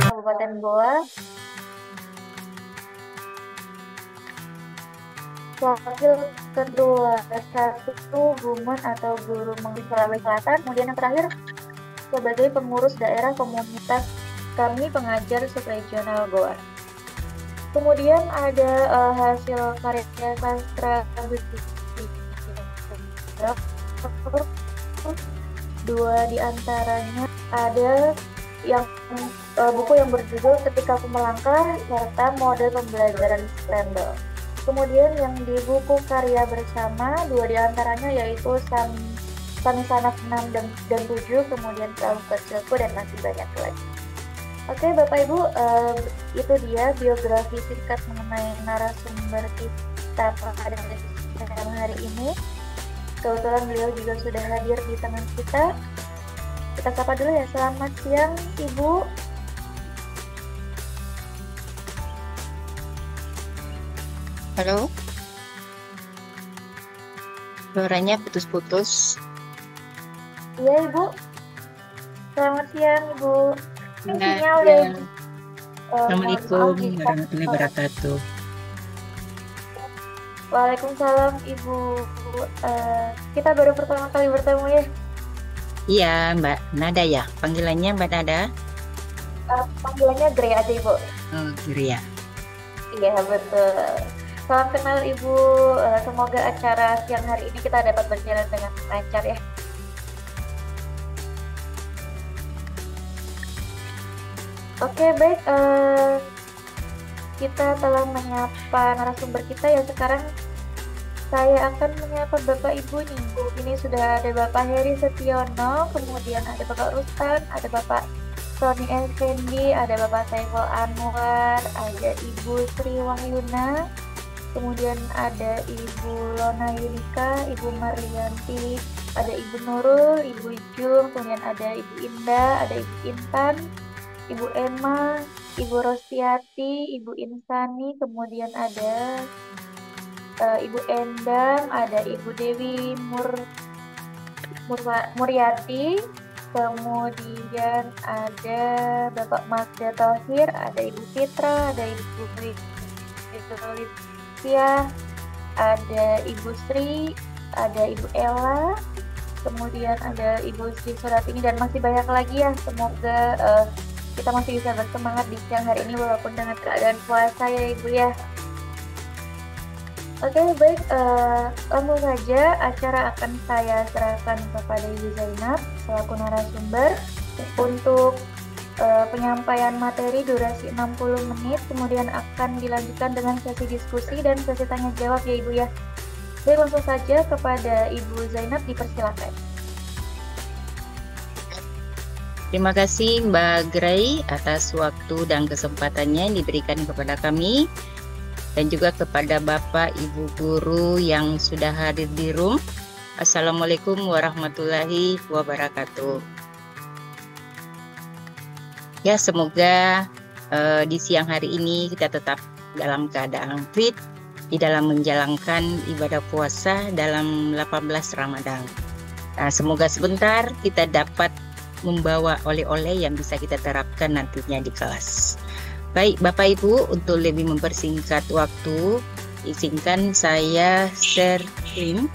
Kabupaten Goa. Wakil kedua, satu Gumun atau Guru Mengki Sulawesi Selatan. Kemudian yang terakhir sebagai pengurus daerah komunitas kami pengajar subregional Goa. Kemudian ada hasil karya sastra dua diantaranya ada yang buku yang berjudul Ketika Aku Melangkah serta Model Pembelajaran Scramble. Kemudian yang di buku karya bersama dua diantaranya yaitu Sami Sanak 6 dan 7, kemudian Selalu Kecilku dan masih banyak lagi. Oke Bapak Ibu, itu dia biografi singkat mengenai narasumber kita pada kesempatan hari ini. Kebetulan beliau juga sudah hadir di tengah kita. Kita sapa dulu ya, selamat siang Ibu. Halo, suaranya putus-putus. Iya Ibu, selamat siang Ibu. Ini Nah, sinyal ya. ya. Assalamualaikum warahmatullahi wabarakatuh. Waalaikumsalam Ibu. Kita baru pertama kali bertemu ya. Iya, Mbak Nada ya. Panggilannya Mbak Nada? Panggilannya Grey aja Ibu. Oh, Gria. Iya betul. Salam kenal Ibu. Semoga acara siang hari ini kita dapat berjalan dengan lancar ya. Oke baik. Kita telah menyapa narasumber kita ya. Sekarang saya akan menyapa Bapak Ibu nih. Ini sudah ada Bapak Heri Setiono, kemudian ada Bapak Rustan, ada Bapak Sony Effendi, ada Bapak Saiful Anwar, ada Ibu Sri Wahyuna, kemudian ada Ibu Lona Yunika, Ibu Marlianti, ada Ibu Nurul, Ibu Jung, kemudian ada Ibu Indah, ada Ibu Intan, Ibu Emma, Ibu Rostiati, Ibu Insani, kemudian ada Ibu Endang, ada Ibu Dewi Muryati, kemudian ada Bapak Magda Thohir, ada Ibu Fitra, ada Ibu Olivia, ada Ibu Sri, ada Ibu Ella, kemudian ada Ibu Sri Suratini dan masih banyak lagi ya. Semoga kita masih bisa bersemangat di siang hari ini walaupun dengan keadaan puasa ya Ibu ya. Oke baik, langsung saja acara akan saya serahkan kepada Ibu Zainab selaku narasumber untuk penyampaian materi durasi 60 menit, kemudian akan dilanjutkan dengan sesi diskusi dan sesi tanya jawab ya Ibu ya. Baik, langsung saja kepada Ibu Zainab, dipersilakan. Terima kasih Mbak Grey atas waktu dan kesempatannya yang diberikan kepada kami. Dan juga kepada Bapak Ibu Guru yang sudah hadir di room. Assalamualaikum warahmatullahi wabarakatuh. Ya, semoga di siang hari ini kita tetap dalam keadaan fit di dalam menjalankan ibadah puasa dalam 18 Ramadan. Nah, semoga sebentar kita dapat membawa oleh-oleh yang bisa kita terapkan nantinya di kelas. Baik Bapak Ibu, untuk lebih mempersingkat waktu, izinkan saya share screen.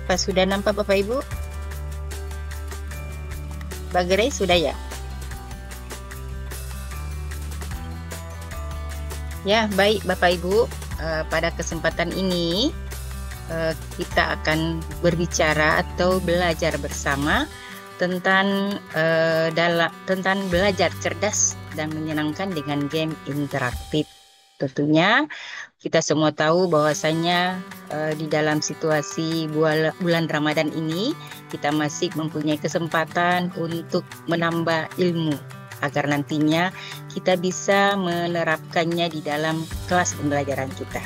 Apa sudah nampak Bapak Ibu? Mbak Grace sudah ya? Ya, baik Bapak Ibu, pada kesempatan ini kita akan berbicara atau belajar bersama tentang tentang belajar cerdas dan menyenangkan dengan game interaktif. Tentunya kita semua tahu bahwasanya di dalam situasi bulan Ramadan ini kita masih mempunyai kesempatan untuk menambah ilmu agar nantinya kita bisa menerapkannya di dalam kelas pembelajaran kita.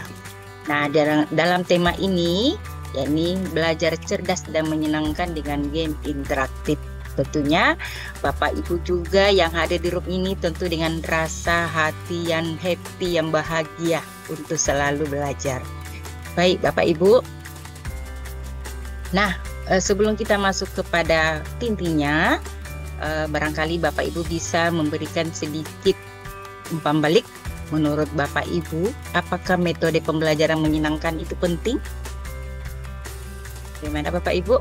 Nah, dalam tema ini, yakni belajar cerdas dan menyenangkan dengan game interaktif. Tentunya Bapak Ibu juga yang hadir di room ini tentu dengan rasa hati yang happy, yang bahagia untuk selalu belajar. Baik Bapak Ibu. Nah, sebelum kita masuk kepada intinya, barangkali Bapak Ibu bisa memberikan sedikit umpan balik. Menurut Bapak Ibu, apakah metode pembelajaran menyenangkan itu penting? Bagaimana Bapak Ibu?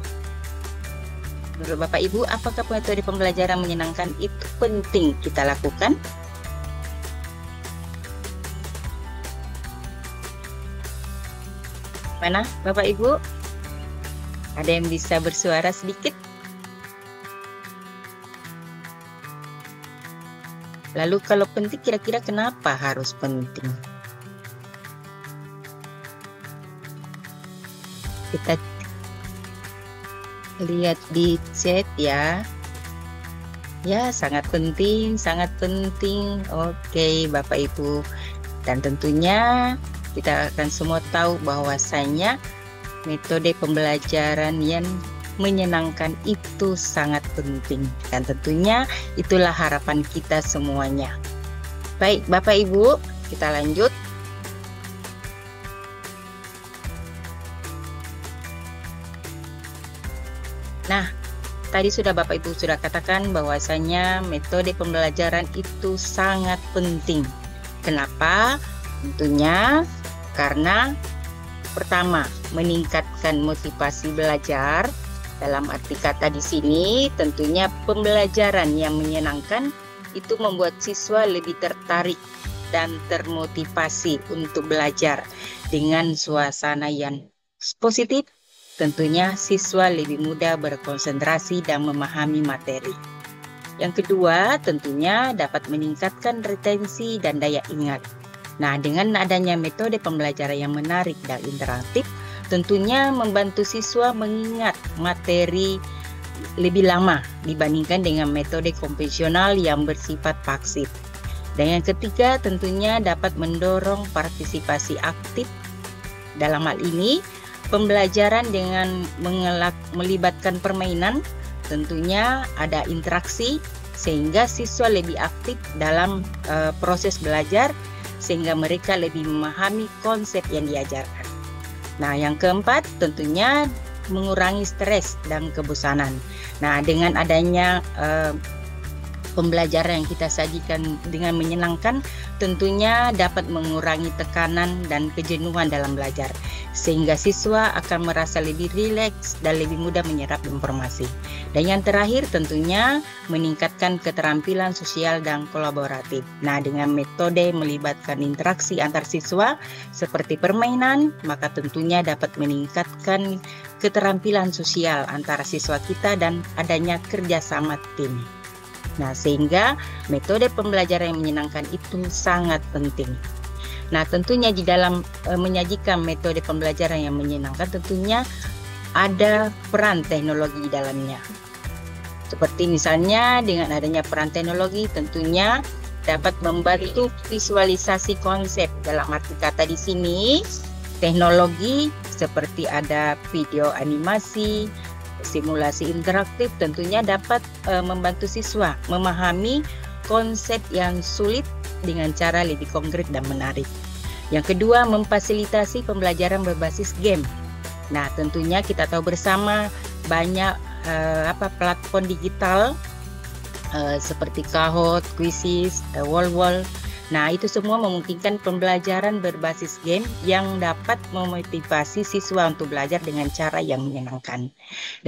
Menurut Bapak Ibu, apakah metode pembelajaran menyenangkan itu penting kita lakukan? Mana Bapak Ibu? Ada yang bisa bersuara sedikit? Lalu kalau penting, kira-kira kenapa harus penting? Kita lihat di chat ya. Ya, sangat penting, sangat penting. Oke, Bapak Ibu. Dan tentunya kita akan semua tahu bahwasanya metode pembelajaran yang menyenangkan itu sangat penting. Dan tentunya itulah harapan kita semuanya. Baik, Bapak Ibu, kita lanjut. Nah, tadi sudah Bapak Ibu sudah katakan bahwasanya metode pembelajaran itu sangat penting. Kenapa? Tentunya karena pertama, meningkatkan motivasi belajar. Dalam arti kata di sini, tentunya pembelajaran yang menyenangkan itu membuat siswa lebih tertarik dan termotivasi untuk belajar dengan suasana yang positif. Tentunya siswa lebih mudah berkonsentrasi dan memahami materi. Yang kedua, tentunya dapat meningkatkan retensi dan daya ingat. Nah, dengan adanya metode pembelajaran yang menarik dan interaktif, tentunya membantu siswa mengingat materi lebih lama dibandingkan dengan metode konvensional yang bersifat pasif. Dan yang ketiga, tentunya dapat mendorong partisipasi aktif. Dalam hal ini, pembelajaran dengan melibatkan permainan, tentunya ada interaksi sehingga siswa lebih aktif dalam proses belajar sehingga mereka lebih memahami konsep yang diajarkan. Nah, yang keempat tentunya mengurangi stres dan kebosanan. Nah, dengan adanya pembelajaran yang kita sajikan dengan menyenangkan, tentunya dapat mengurangi tekanan dan kejenuhan dalam belajar, sehingga siswa akan merasa lebih rileks dan lebih mudah menyerap informasi. Dan yang terakhir tentunya meningkatkan keterampilan sosial dan kolaboratif. Nah, dengan metode melibatkan interaksi antar siswa seperti permainan, maka tentunya dapat meningkatkan keterampilan sosial antara siswa kita dan adanya kerjasama tim. Nah, sehingga metode pembelajaran yang menyenangkan itu sangat penting. Nah, tentunya di dalam menyajikan metode pembelajaran yang menyenangkan tentunya ada peran teknologi di dalamnya. Seperti misalnya dengan adanya peran teknologi tentunya dapat membantu visualisasi konsep. Dalam arti kata di sini, teknologi seperti ada video animasi, simulasi interaktif tentunya dapat membantu siswa memahami konsep yang sulit dengan cara lebih konkret dan menarik. Yang kedua, memfasilitasi pembelajaran berbasis game. Nah, tentunya kita tahu bersama banyak platform digital seperti Kahoot, Quizizz, Wall. Nah, itu semua memungkinkan pembelajaran berbasis game yang dapat memotivasi siswa untuk belajar dengan cara yang menyenangkan.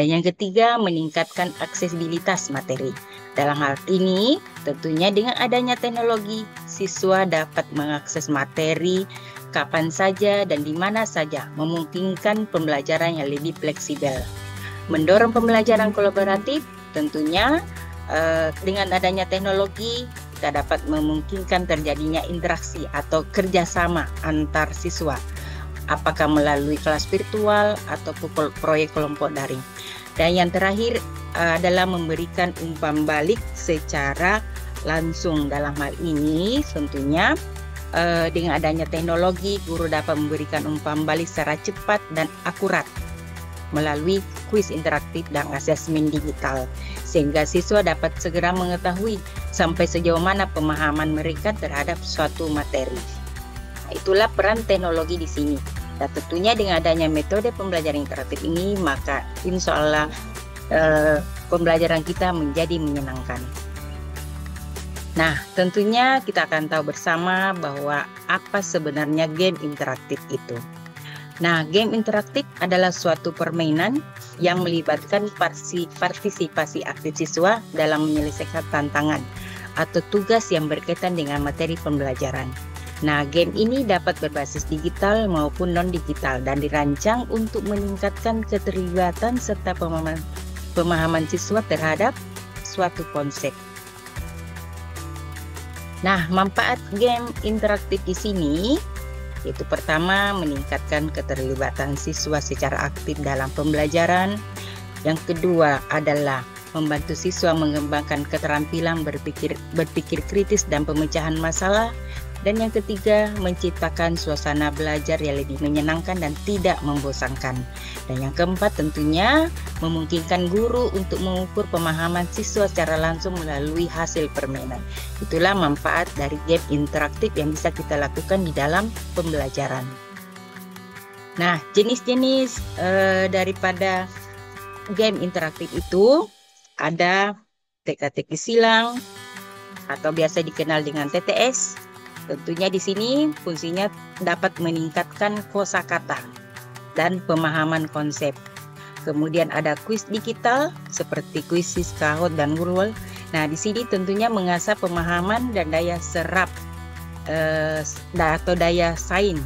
Dan yang ketiga, meningkatkan aksesibilitas materi. Dalam hal ini, tentunya dengan adanya teknologi, siswa dapat mengakses materi kapan saja dan di mana saja, memungkinkan pembelajaran yang lebih fleksibel. Mendorong pembelajaran kolaboratif, tentunya dengan adanya teknologi, kita dapat memungkinkan terjadinya interaksi atau kerjasama antar siswa, apakah melalui kelas virtual atau proyek kelompok daring. Dan yang terakhir adalah memberikan umpan balik secara langsung. Dalam hal ini tentunya dengan adanya teknologi, guru dapat memberikan umpan balik secara cepat dan akurat melalui kuis interaktif dan asesmen digital, sehingga siswa dapat segera mengetahui sampai sejauh mana pemahaman mereka terhadap suatu materi. Nah, itulah peran teknologi di sini. Dan tentunya dengan adanya metode pembelajaran interaktif ini, maka insya Allah pembelajaran kita menjadi menyenangkan. Nah, tentunya kita akan tahu bersama bahwa apa sebenarnya game interaktif itu. Nah, game interaktif adalah suatu permainan yang melibatkan partisipasi aktif siswa dalam menyelesaikan tantangan atau tugas yang berkaitan dengan materi pembelajaran. Nah, game ini dapat berbasis digital maupun non-digital dan dirancang untuk meningkatkan keterlibatan serta pemahaman siswa terhadap suatu konsep. Nah, manfaat game interaktif di sini yaitu pertama, meningkatkan keterlibatan siswa secara aktif dalam pembelajaran. Yang kedua adalah membantu siswa mengembangkan keterampilan berpikir kritis dan pemecahan masalah. Dan yang ketiga, menciptakan suasana belajar yang lebih menyenangkan dan tidak membosankan. Dan yang keempat tentunya memungkinkan guru untuk mengukur pemahaman siswa secara langsung melalui hasil permainan. Itulah manfaat dari game interaktif yang bisa kita lakukan di dalam pembelajaran. Nah, jenis-jenis daripada game interaktif itu ada teka-teki silang atau biasa dikenal dengan TTS. Tentunya di sini fungsinya dapat meningkatkan kosakata dan pemahaman konsep. Kemudian ada kuis digital seperti kuis Kahoot dan Wordwall. Nah, di sini tentunya mengasah pemahaman dan daya serap atau daya saing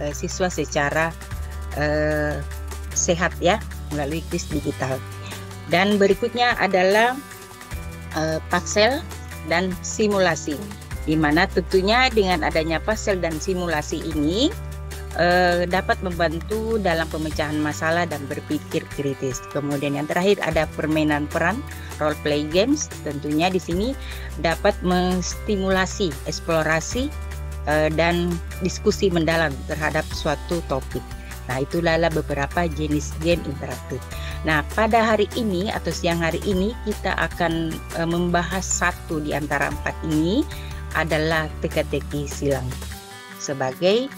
siswa secara sehat ya melalui kuis digital. Dan berikutnya adalah paksel dan simulasi, di mana tentunya dengan adanya paksel dan simulasi ini dapat membantu dalam pemecahan masalah dan berpikir kritis. Kemudian yang terakhir ada permainan peran, role play games. Tentunya di sini dapat menstimulasi eksplorasi dan diskusi mendalam terhadap suatu topik. Nah, itulah beberapa jenis game interaktif. Nah, pada hari ini atau siang hari ini kita akan membahas satu di antara empat ini adalah teka-teki silang sebagai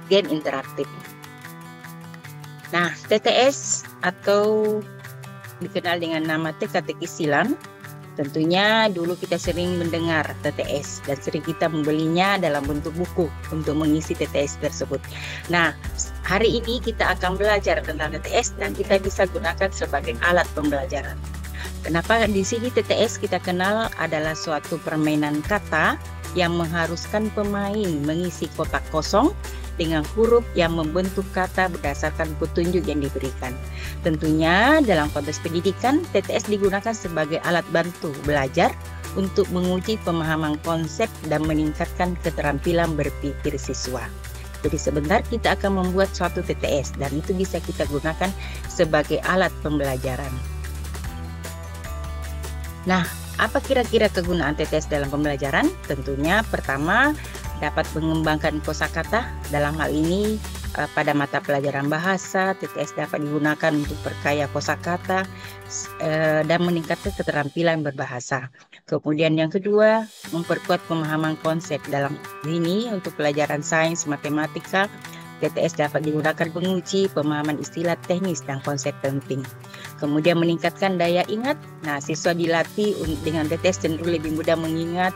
game interaktif. Nah, TTS atau dikenal dengan nama teka-teki silang, tentunya dulu kita sering mendengar TTS dan sering kita membelinya dalam bentuk buku untuk mengisi TTS tersebut. Nah, hari ini kita akan belajar tentang TTS dan kita bisa gunakan sebagai alat pembelajaran. Kenapa di sini TTS kita kenal adalah suatu permainan kata yang mengharuskan pemain mengisi kotak kosong dengan huruf yang membentuk kata berdasarkan petunjuk yang diberikan. Tentunya dalam konteks pendidikan, TTS digunakan sebagai alat bantu belajar untuk menguji pemahaman konsep dan meningkatkan keterampilan berpikir siswa. Jadi sebentar kita akan membuat suatu TTS dan itu bisa kita gunakan sebagai alat pembelajaran. Nah, apa kira-kira kegunaan TTS dalam pembelajaran? Tentunya pertama, dapat mengembangkan kosakata. Dalam hal ini pada mata pelajaran bahasa, TTS dapat digunakan untuk perkaya kosakata dan meningkatkan keterampilan berbahasa. Kemudian yang kedua, memperkuat pemahaman konsep. Dalam ini untuk pelajaran sains, matematika, TTS dapat digunakan menguji pemahaman istilah teknis dan konsep penting. Kemudian meningkatkan daya ingat. Nah, siswa dilatih dengan TTS cenderung lebih mudah mengingat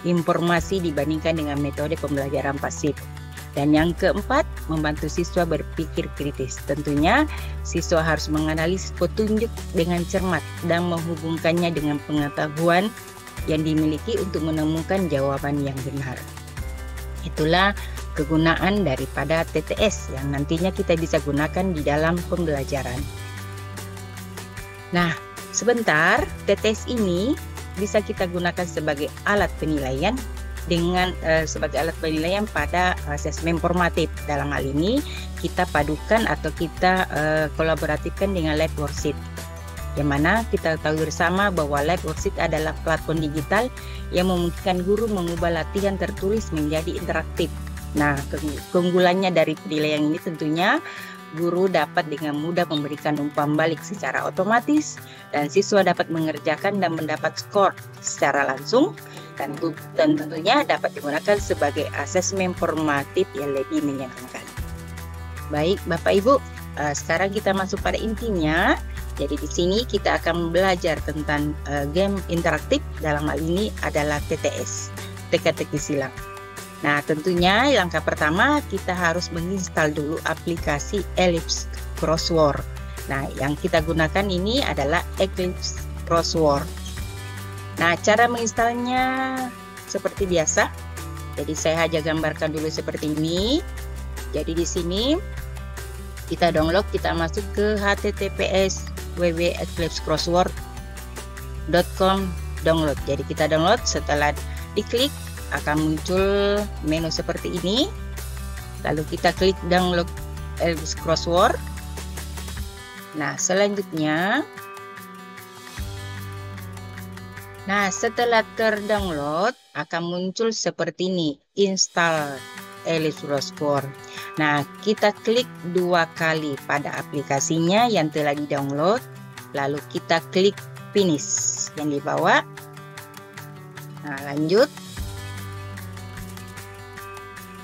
informasi dibandingkan dengan metode pembelajaran pasif. Dan yang keempat, membantu siswa berpikir kritis. Tentunya siswa harus menganalisis petunjuk dengan cermat dan menghubungkannya dengan pengetahuan yang dimiliki untuk menemukan jawaban yang benar. Itulah kegunaan daripada TTS yang nantinya kita bisa gunakan di dalam pembelajaran. Nah, sebentar, TTS ini bisa kita gunakan sebagai alat penilaian sebagai alat penilaian pada asesmen formatif. Dalam hal ini kita padukan atau kita kolaboratifkan dengan lab worksheet. Yang mana kita tahu bersama bahwa Live Worksheet adalah platform digital yang memungkinkan guru mengubah latihan tertulis menjadi interaktif. Nah, keunggulannya dari penilaian ini tentunya guru dapat dengan mudah memberikan umpan balik secara otomatis dan siswa dapat mengerjakan dan mendapat skor secara langsung dan tentunya dapat digunakan sebagai asesmen formatif yang lebih menyenangkan. Baik, Bapak Ibu, sekarang kita masuk pada intinya. Jadi di sini kita akan belajar tentang game interaktif, dalam hal ini adalah TTS, teka-teki silang. Nah, tentunya langkah pertama kita harus menginstal dulu aplikasi Ellipse Crossword. Nah, yang kita gunakan ini adalah Ellipse Crossword. Nah, cara menginstalnya seperti biasa. Jadi saya aja gambarkan dulu seperti ini. Jadi di sini kita download, kita masuk ke https://www.eclipsecrossword.com download. Jadi kita download, setelah diklik akan muncul menu seperti ini. Lalu kita klik download Ellipse Crossword. Nah, selanjutnya, setelah terdownload akan muncul seperti ini, install Ellipse Crossword. Nah, kita klik 2 kali pada aplikasinya yang telah di-download, lalu kita klik finish yang di bawah. Nah, lanjut.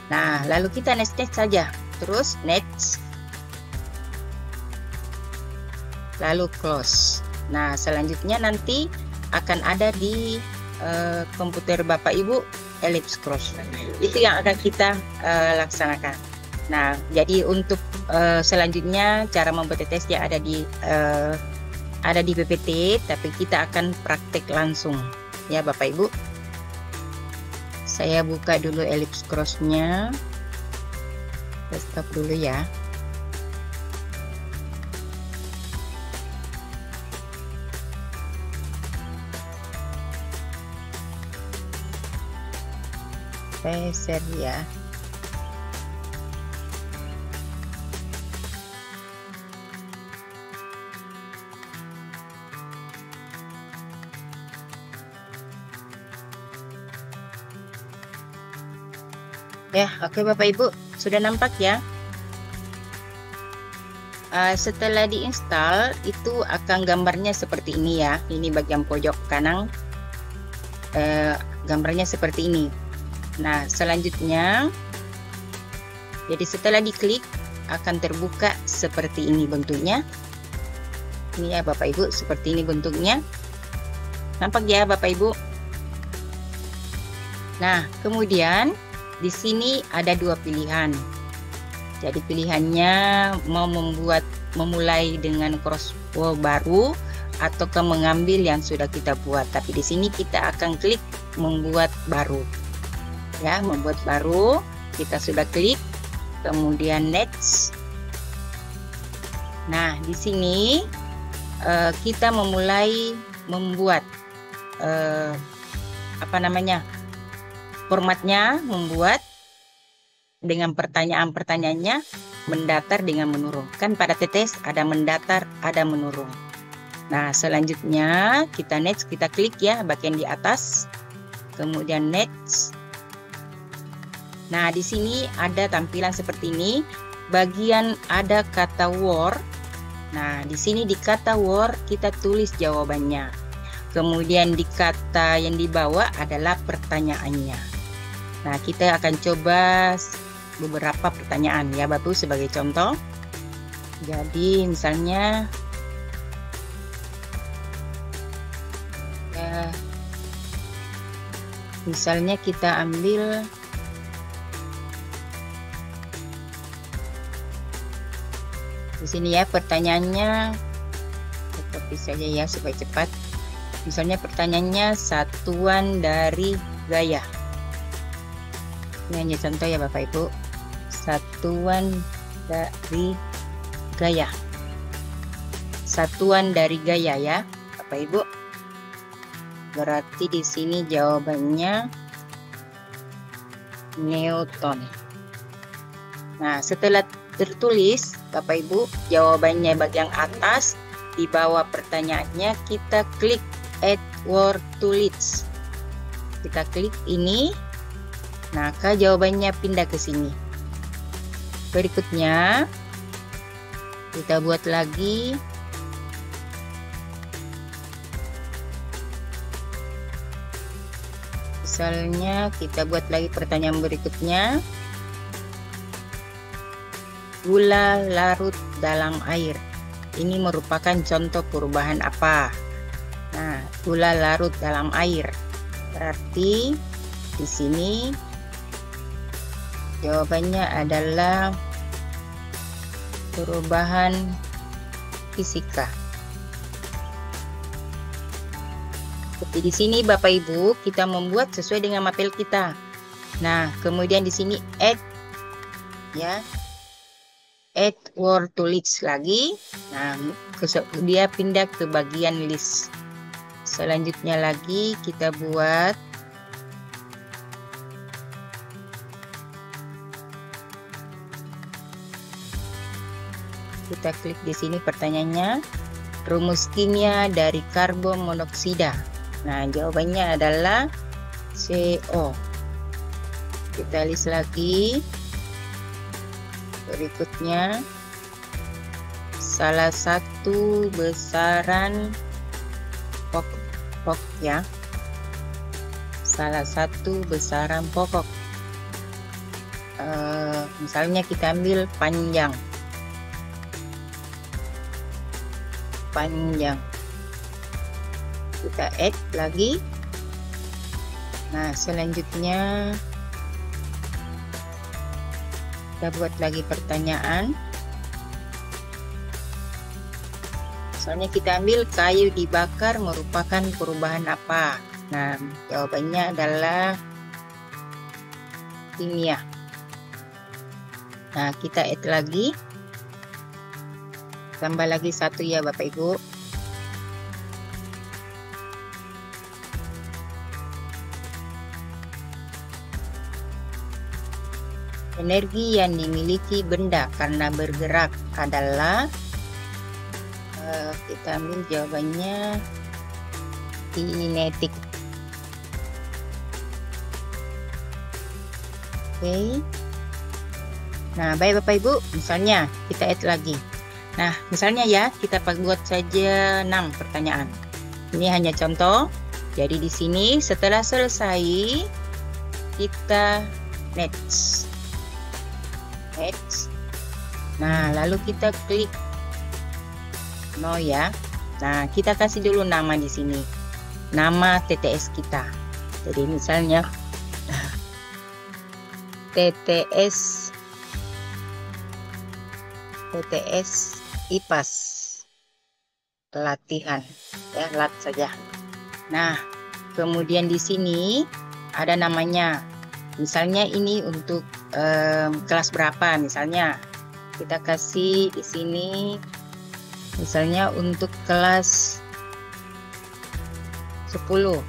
Nah, lalu kita next saja. Terus next. Lalu close. Nah, selanjutnya nanti akan ada di komputer Bapak Ibu Ellipse Crossword. Itu yang akan kita laksanakan. Nah, jadi untuk selanjutnya cara membuat TTS ya ada di PPT, tapi kita akan praktek langsung ya Bapak Ibu. Saya buka dulu Ellipse Cross-nya. Stop dulu ya. Saya share ya. Ya, oke Bapak Ibu, sudah nampak ya. Setelah diinstal, itu akan gambarnya seperti ini ya. Ini bagian pojok kanan, gambarnya seperti ini. Nah, selanjutnya, jadi setelah diklik akan terbuka seperti ini bentuknya. Ini ya Bapak Ibu, seperti ini bentuknya. Nampak ya Bapak Ibu. Nah, kemudian di sini ada 2 pilihan. Jadi pilihannya mau memulai dengan crossword baru ataukah mengambil yang sudah kita buat. Tapi di sini kita akan klik membuat baru. Ya, membuat baru. Kita sudah klik, kemudian next. Nah, di sini kita memulai membuat formatnya, membuat dengan pertanyaan-pertanyaannya mendatar dengan menurun. Kan pada TTS ada mendatar, ada menurun. Nah, selanjutnya kita next, kita klik ya bagian di atas. Kemudian next. Nah, di sini ada tampilan seperti ini. Bagian ada kata word. Nah, di sini di kata word kita tulis jawabannya. Kemudian di kata yang di bawah adalah pertanyaannya. Nah, kita akan coba beberapa pertanyaan ya Bapak sebagai contoh. Jadi misalnya ya, misalnya kita ambil di sini ya pertanyaannya, copy saja ya supaya cepat. Misalnya pertanyaannya satuan dari gaya. Ini hanya contoh ya Bapak Ibu. Satuan dari gaya. Satuan dari gaya ya Bapak Ibu. Berarti di sini jawabannya Newton. Nah, setelah tertulis Bapak Ibu jawabannya bagian atas, di bawah pertanyaannya kita klik add word to list. Kita klik ini, maka jawabannya pindah ke sini. Berikutnya kita buat lagi. Misalnya kita buat lagi pertanyaan berikutnya. Gula larut dalam air. Ini merupakan contoh perubahan apa? Nah, gula larut dalam air. Berarti di sini jawabannya adalah perubahan fisika. Seperti di sini Bapak Ibu, kita membuat sesuai dengan mapel kita. Nah, kemudian di sini add, ya, add word to list lagi. Nah, dia pindah ke bagian list. Selanjutnya lagi kita buat kita klik di sini pertanyaannya, rumus kimia dari karbon monoksida. Nah, jawabannya adalah CO. Kita list lagi. Berikutnya, salah satu besaran pokok, ya. Salah satu besaran pokok. Misalnya kita ambil panjang. Kita add lagi. Nah, selanjutnya kita buat lagi pertanyaan. Misalnya kita ambil kayu dibakar merupakan perubahan apa? Nah, jawabannya adalah kimia. Nah, kita add lagi. Tambah lagi satu ya Bapak Ibu. Energi yang dimiliki benda karena bergerak adalah, kita ambil jawabannya kinetik. Oke. Nah, baik Bapak Ibu, misalnya kita add lagi. Nah, misalnya ya, kita buat saja 6 pertanyaan. Ini hanya contoh. Jadi di sini setelah selesai, kita next. Nah, lalu kita klik no ya. Nah, kita kasih dulu nama di sini. Nama TTS kita. Jadi misalnya TTS IPAS latihan, ya, lat saja. Nah, kemudian di sini ada namanya. Misalnya ini untuk kelas berapa? Misalnya kita kasih di sini, misalnya untuk kelas 10.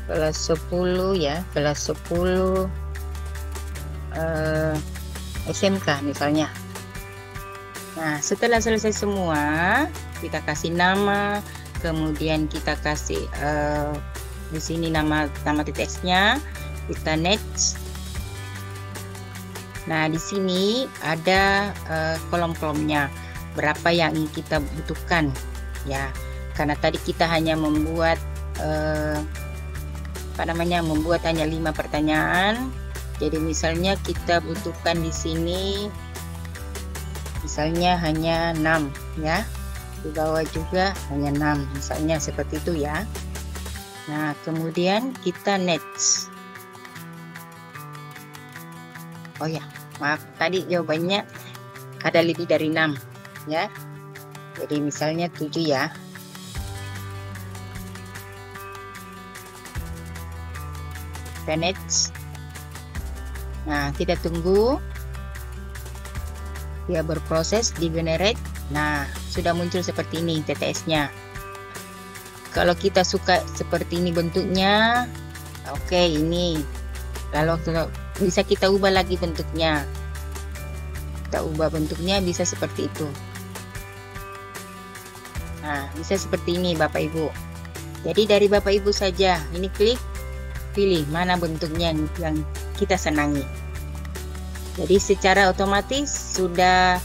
Kelas 10 ya, kelas 10 SMK misalnya. Nah, setelah selesai semua, kita kasih nama, kemudian kita kasih di sini nama TTS-nya, kita next. Nah, di sini ada kolom-kolomnya, berapa yang ingin kita butuhkan, ya. Karena tadi kita hanya membuat membuat hanya 5 pertanyaan. Jadi misalnya kita butuhkan di sini misalnya hanya 6 ya. Di bawah juga hanya 6, misalnya seperti itu ya. Nah, kemudian kita next. Oh ya, maaf, tadi jawabannya ada lebih dari 6 ya. Jadi misalnya 7 ya. Kita next. Nah, kita tunggu dia berproses di generate. Nah, sudah muncul seperti ini TTS-nya. Kalau kita suka seperti ini bentuknya, oke, ini. Lalu bisa kita ubah lagi bentuknya. Kita ubah bentuknya bisa seperti itu. bisa seperti ini Bapak Ibu. Jadi dari Bapak Ibu saja, ini klik, pilih mana bentuknya yang kita senangi. Jadi secara otomatis sudah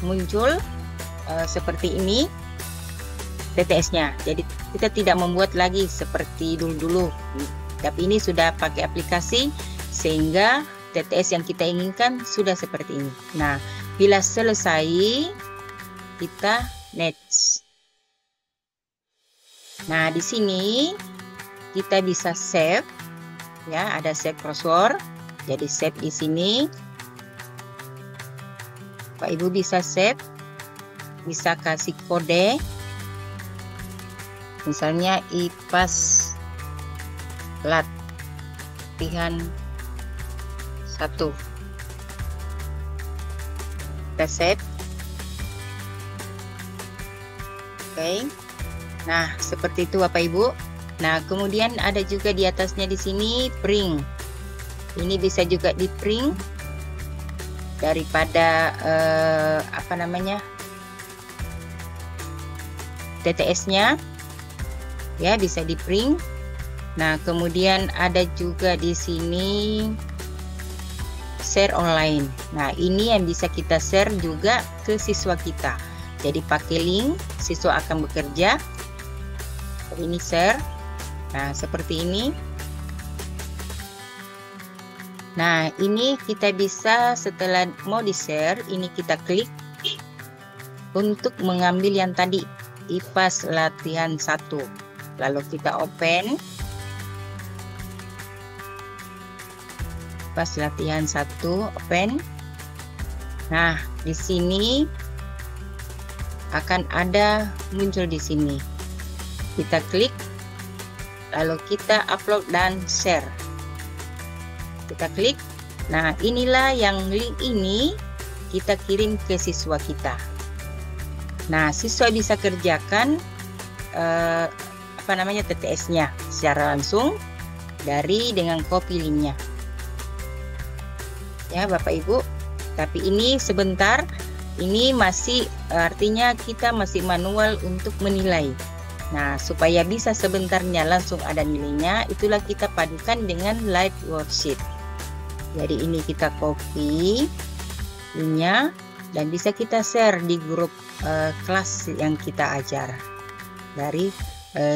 muncul seperti ini TTS-nya. Jadi kita tidak membuat lagi seperti dulu-dulu, tapi ini sudah pakai aplikasi sehingga TTS yang kita inginkan sudah seperti ini. Nah, bila selesai kita next. Nah, di sini kita bisa save ya, ada save crossword. Jadi save di sini. Pak Ibu bisa save, bisa kasih kode. Misalnya IPAS latihan 1. Kita save. Oke. Nah, seperti itu Bapak Ibu. Nah, kemudian ada juga di atasnya di sini print. Ini bisa juga di print daripada TTS-nya. Ya, bisa di print. Nah, kemudian ada juga di sini share online. Nah, ini yang bisa kita share juga ke siswa kita. Jadi pakai link, siswa akan bekerja. Ini share. Nah, seperti ini. Nah, ini kita bisa setelah mau di-share, ini kita klik untuk mengambil yang tadi, IPAS latihan 1. Lalu kita open. IPAS latihan 1, open. Nah, di sini akan ada muncul di sini. Kita klik, lalu kita upload dan share. Kita klik. Nah, inilah yang link ini kita kirim ke siswa kita. Nah, siswa bisa kerjakan TTS-nya secara langsung dengan copy linknya. Ya, Bapak Ibu. Tapi ini sebentar. Ini masih artinya kita masih manual untuk menilai. Nah, supaya bisa sebentarnya langsung ada nilainya, itulah kita padukan dengan live worksheet. Jadi ini kita copy linknya dan bisa kita share di grup kelas yang kita ajar dari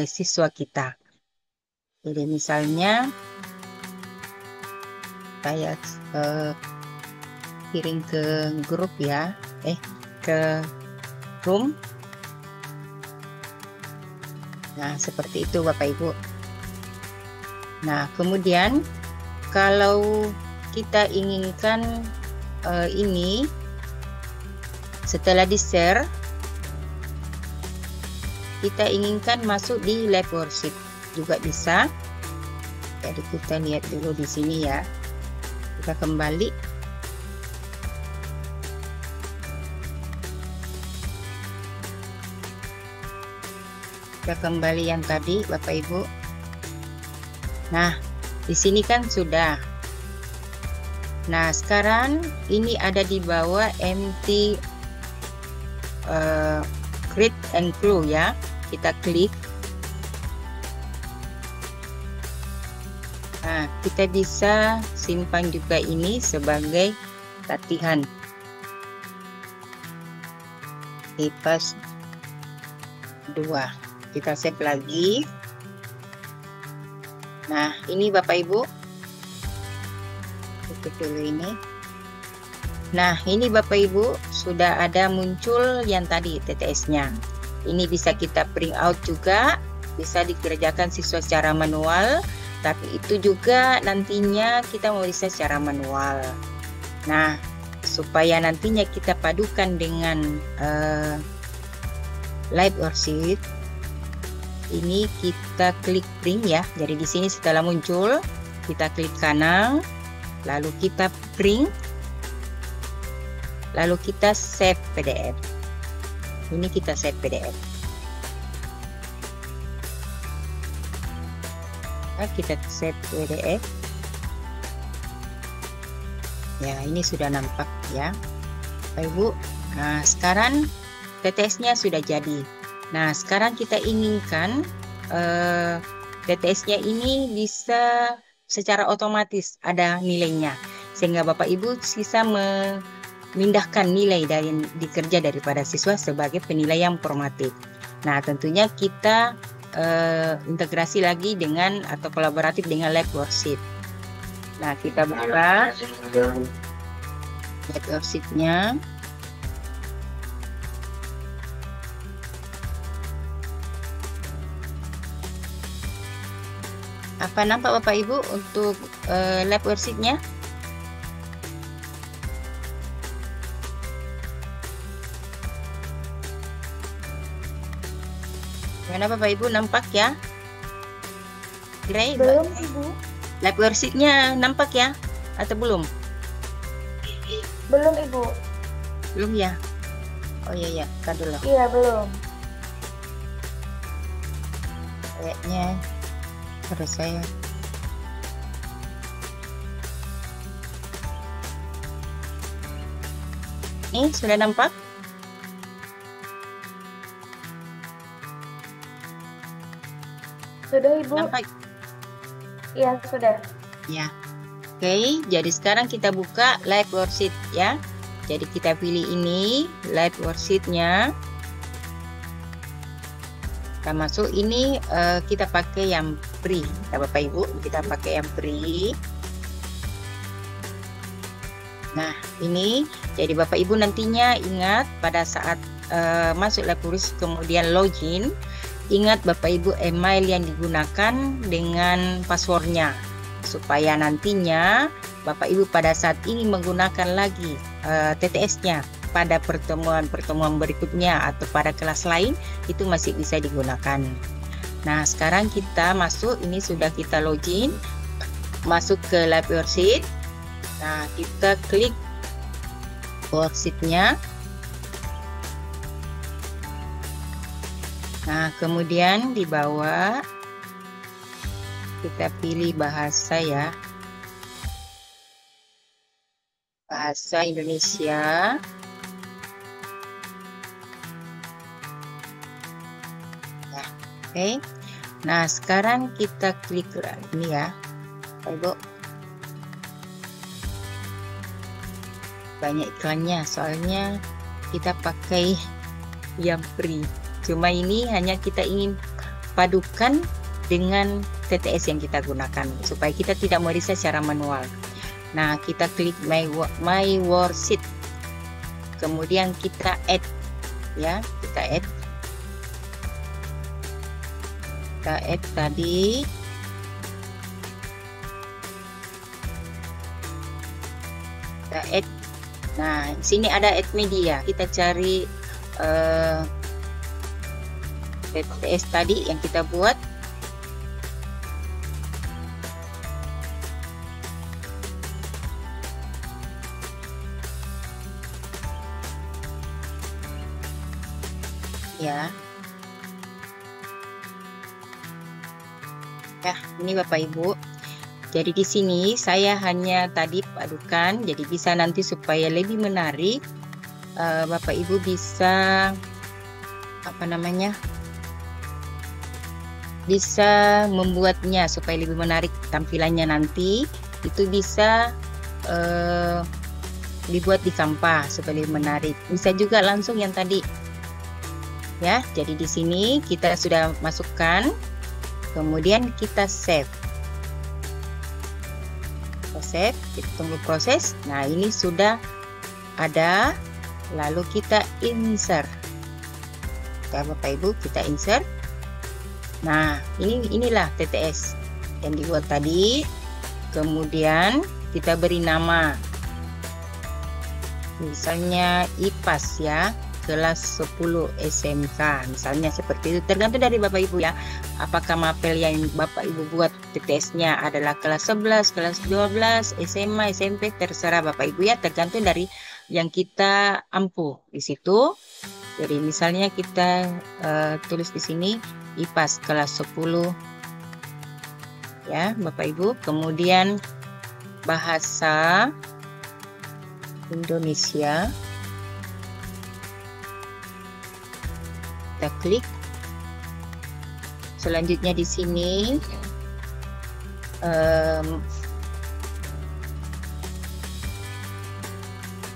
siswa kita. Jadi misalnya saya kirim ke grup ya, ke room. Nah, seperti itu Bapak Ibu. Nah, kemudian kalau kita inginkan ini setelah di-share, kita inginkan masuk di live worksheet juga bisa. Jadi kita lihat dulu di sini ya. Kita kembali. Kita kembali yang tadi Bapak Ibu. Nah, di sini kan sudah. Nah, sekarang ini ada di bawah empty create and clue ya. Kita klik. Nah, kita bisa simpan juga ini sebagai latihan. IPAS 2. Kita save lagi. Nah, ini Bapak Ibu. Tutup dulu ini. Nah, ini Bapak Ibu sudah ada muncul yang tadi TTS-nya. Ini bisa kita print out juga, bisa dikerjakan siswa secara manual, tapi itu juga nantinya kita mau bisa secara manual. Nah, supaya nantinya kita padukan dengan live worksheet, ini kita klik print ya. Jadi di sini setelah muncul, kita klik kanan, lalu kita print, lalu kita save PDF. Ini kita save PDF. Nah, kita save PDF. Ya, ini sudah nampak ya, Bapak Ibu. Nah, sekarang TTS-nya sudah jadi. Nah, sekarang kita inginkan TTS-nya ini bisa secara otomatis ada nilainya, sehingga Bapak Ibu bisa memindahkan nilai dari dikerja daripada siswa sebagai penilaian formatif. Nah, tentunya kita integrasi lagi dengan atau kolaboratif dengan lab worksheet. Nah, kita buka lab worksheet-nya. Apa nampak Bapak Ibu untuk lab worksheet-nya? Gimana Bapak Ibu, nampak ya? Great. Belum, Ibu. Lab worksheet-nya nampak ya? Atau belum? Belum, Ibu. Belum ya? Oh iya ya, kan dulu. Iya, belum. Kayaknya harus saya. Ini sudah nampak? Sudah, Ibu? Nampak? Iya, sudah. Ya. Oke, jadi sekarang kita buka live worksheet ya. Jadi kita pilih ini live worksheet-nya. Kita masuk ini, kita pakai yang free ya Bapak Ibu, kita pakai yang free. Nah, ini jadi Bapak Ibu nantinya ingat pada saat masuk live worksheet kemudian login, ingat Bapak Ibu email yang digunakan dengan passwordnya, supaya nantinya Bapak Ibu pada saat ini menggunakan lagi TTS-nya pada pertemuan-pertemuan berikutnya atau pada kelas lain itu masih bisa digunakan. Nah, sekarang kita masuk, ini sudah kita login, masuk ke live worksheet. Nah, kita klik worksheet-nya. Nah, kemudian di bawah kita pilih bahasa ya. Bahasa Indonesia. Nah, oke. Nah, sekarang kita klik ini ya. Ibu. Banyak iklannya, soalnya kita pakai yang free. Cuma ini hanya kita ingin padukan dengan TTS yang kita gunakan supaya kita tidak merisa secara manual. Nah, kita klik my worksheet, kemudian kita add ya, kita add tadi. Kita add. Nah, sini ada add media, kita cari TTS tadi yang kita buat. Ya. Ya, ini Bapak Ibu. Jadi di sini saya hanya tadi padukan, jadi bisa nanti supaya lebih menarik, Bapak Ibu bisa apa namanya? Bisa membuatnya supaya lebih menarik tampilannya nanti. Itu bisa dibuat di Canva supaya lebih menarik. Bisa juga langsung yang tadi. Ya, jadi di sini kita sudah masukkan, kemudian kita save. Kita save, kita tunggu proses. Nah, ini sudah ada, lalu kita insert. Ya, Bapak Ibu, kita insert. Nah, inilah TTS yang dibuat tadi. Kemudian kita beri nama. Misalnya IPAS ya. Kelas 10 SMK misalnya seperti itu, tergantung dari Bapak Ibu ya, apakah mapel yang Bapak Ibu buat TTS-nya adalah kelas 11, kelas 12, SMA, SMP, terserah Bapak Ibu ya, tergantung dari yang kita ampuh di situ. Jadi misalnya kita tulis di sini IPAS kelas 10 ya Bapak Ibu, kemudian bahasa Indonesia. Kita klik, selanjutnya di sini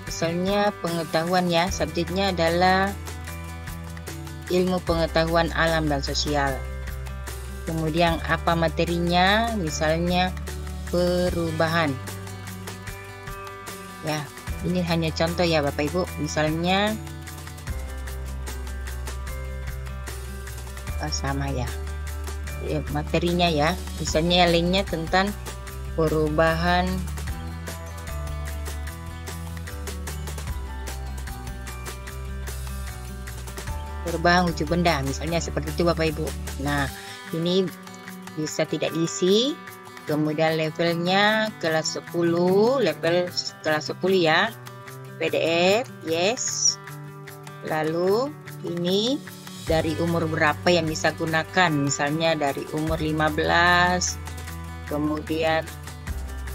misalnya pengetahuan ya, subjeknya adalah ilmu pengetahuan alam dan sosial. Kemudian apa materinya? Misalnya perubahan. Ya, ini hanya contoh ya Bapak Ibu. Misalnya sama ya. Materinya ya. Misalnya lainnya tentang perubahan wujud benda, misalnya seperti itu Bapak Ibu. Nah, ini bisa tidak diisi. Kemudian levelnya kelas 10, level kelas 10 ya. PDF, yes. Lalu ini dari umur berapa yang bisa gunakan, misalnya dari umur 15, kemudian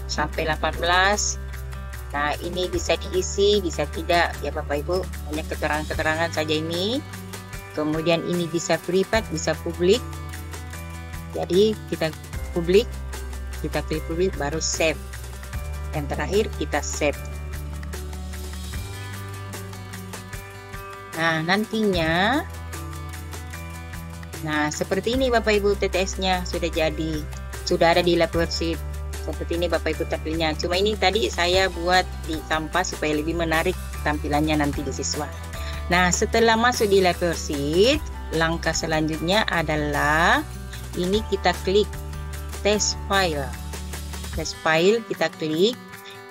sampai 18. Nah, ini bisa diisi, bisa tidak ya Bapak Ibu, hanya keterangan-keterangan saja ini. Kemudian ini bisa privat, bisa publik. Jadi kita publik, kita klik publik, baru save. Yang terakhir kita save. Nah, nantinya, nah seperti ini Bapak Ibu, TTS-nya sudah jadi, sudah ada di lab worksheet. Seperti ini Bapak Ibu tampilnya. Cuma ini tadi saya buat di kanvas supaya lebih menarik tampilannya nanti di siswa. Nah, setelah masuk di lab worksheet, langkah selanjutnya adalah ini kita klik test file. Test file kita klik,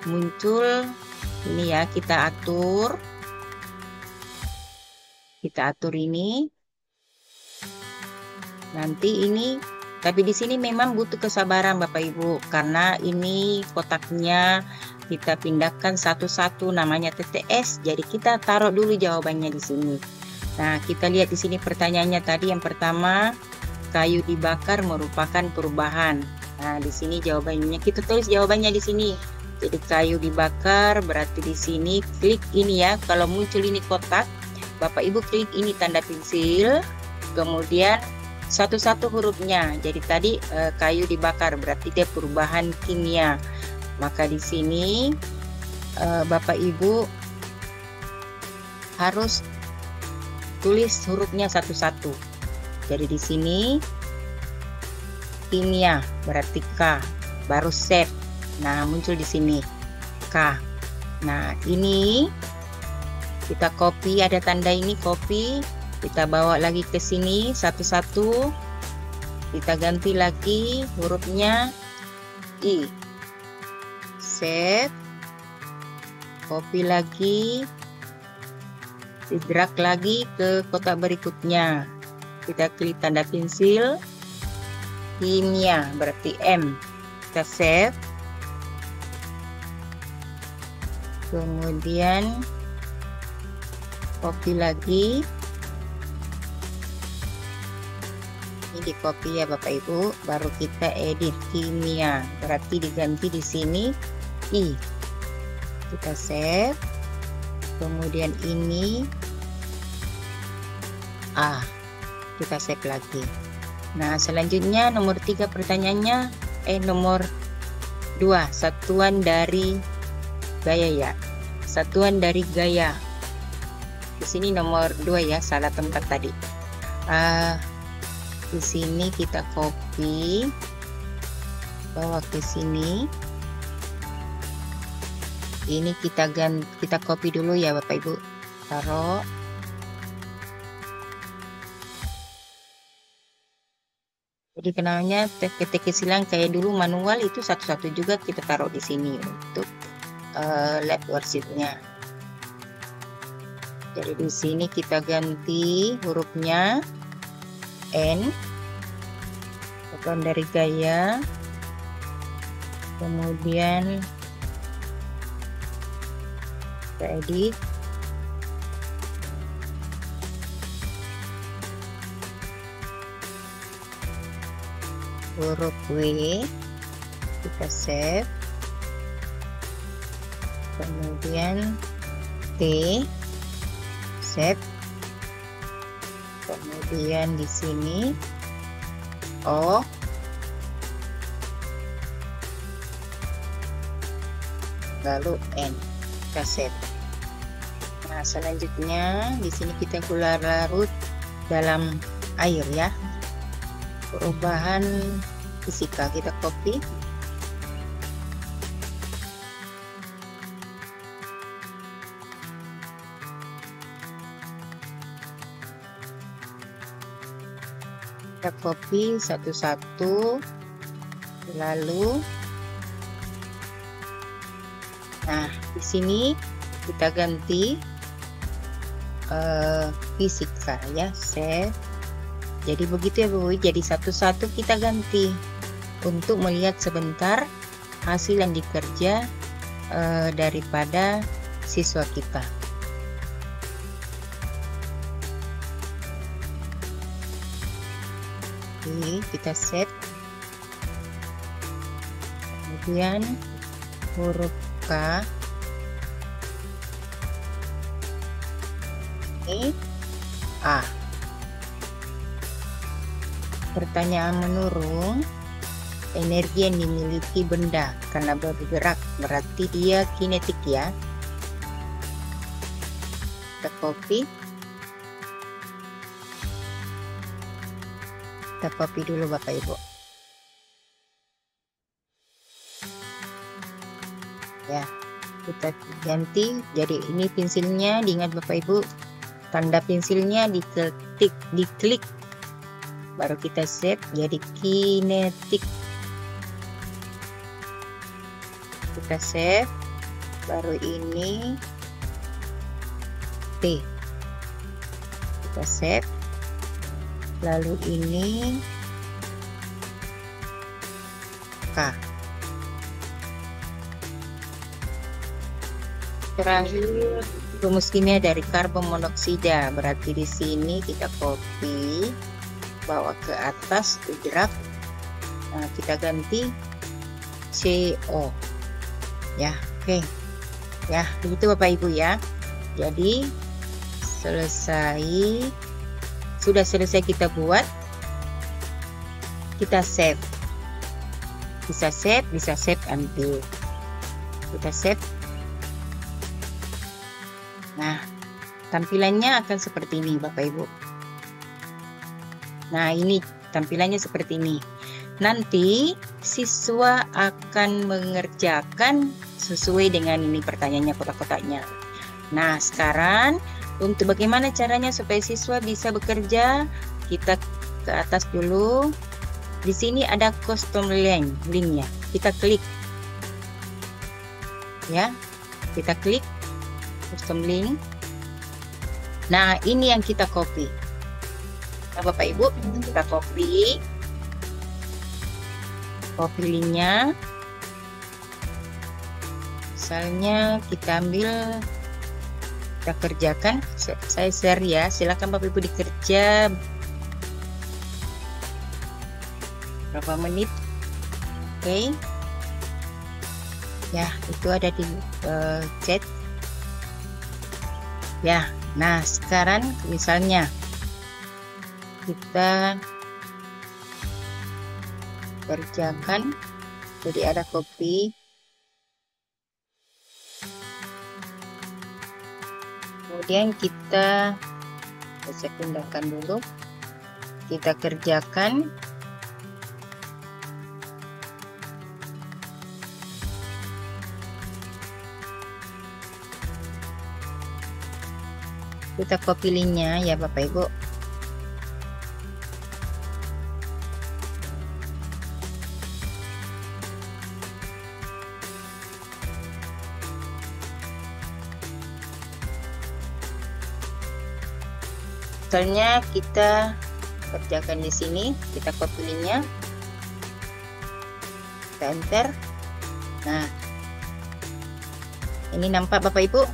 muncul ini ya, kita atur ini. Nanti ini, tapi di sini memang butuh kesabaran Bapak Ibu, karena ini kotaknya kita pindahkan satu-satu, namanya TTS. Jadi kita taruh dulu jawabannya di sini. Nah, kita lihat di sini pertanyaannya tadi yang pertama, kayu dibakar merupakan perubahan. Nah, di sini jawabannya kita tulis jawabannya di sini. Jadi kayu dibakar berarti di sini klik ini ya. Kalau muncul ini kotak, Bapak Ibu klik ini tanda pensil, kemudian satu-satu hurufnya. Jadi tadi kayu dibakar berarti dia perubahan kimia. Maka di sini Bapak Ibu harus tulis hurufnya satu-satu. Jadi di sini kimia berarti K, baru save. Nah, muncul di sini K. Nah, ini kita copy, ada tanda ini copy, kita bawa lagi ke sini satu-satu. Kita ganti lagi hurufnya I. Save, copy lagi, di drag lagi ke kotak berikutnya. Kita klik tanda pensil, kimia berarti M. Kita save, kemudian copy lagi. Ini di copy ya Bapak Ibu, baru kita edit kimia berarti diganti di sini I. Kita save, kemudian ini A, kita save lagi. Nah, selanjutnya nomor 3 pertanyaannya nomor 2, satuan dari gaya ya, satuan dari gaya. Di sini nomor 2 ya, salah tempat tadi. Di sini kita copy, bawa ke sini. Ini kita copy dulu ya Bapak Ibu, taruh. Jadi kenalnya ketik silang kayak dulu manual itu satu-satu juga kita taruh di sini untuk lab worksheet-nya. Jadi di sini kita ganti hurufnya N, satuan dari gaya, kemudian kita edit, huruf W, kita save, kemudian T, save, kemudian di sini O, lalu N. Kita set. Nah, selanjutnya di sini kita gula larut dalam air ya. Perubahan fisika kita copy. Kita copy satu-satu, lalu nah di sini kita ganti fisika ya, save. Jadi begitu ya Bu, jadi satu-satu kita ganti untuk melihat sebentar hasil yang dikerja daripada siswa kita. Oke, kita save. Kemudian huruf K ini A. Pertanyaan menurun, energi yang dimiliki benda karena bergerak, berarti dia kinetik ya. Kita copy. Kita copy dulu Bapak Ibu. Ya, kita ganti. Jadi ini pensilnya, diingat Bapak Ibu, tanda pensilnya diklik, baru kita save jadi kinetik. Kita save, baru ini P. Kita save, lalu ini K. Terakhir rumus kimia dari karbon monoksida, berarti di sini kita copy, bawa ke atas ke graf. Nah, kita ganti CO ya. Oke ya, begitu Bapak Ibu ya. Jadi sudah selesai kita buat, kita save, bisa save ambil, kita save. Nah, tampilannya akan seperti ini Bapak Ibu. Nah, ini tampilannya seperti ini. Nanti siswa akan mengerjakan sesuai dengan ini pertanyaannya, kotak-kotaknya. Nah, sekarang untuk bagaimana caranya supaya siswa bisa bekerja, kita ke atas dulu. Di sini ada custom linknya. Kita klik. Ya, kita klik custom link. Nah, ini yang kita copy. Nah, Bapak Ibu, kita copy linknya. Misalnya kita ambil, kita kerjakan. Saya share ya, silakan Bapak Ibu dikerja berapa menit. Oke. Ya, itu ada di chat. Ya, nah sekarang misalnya kita kerjakan, jadi ada copy, kemudian saya pindahkan dulu, kita kerjakan. Kita copy linknya ya Bapak Ibu. Misalnya kita kerjakan di sini, kita copy linknya, kita enter. Nah, ini nampak Bapak Ibu.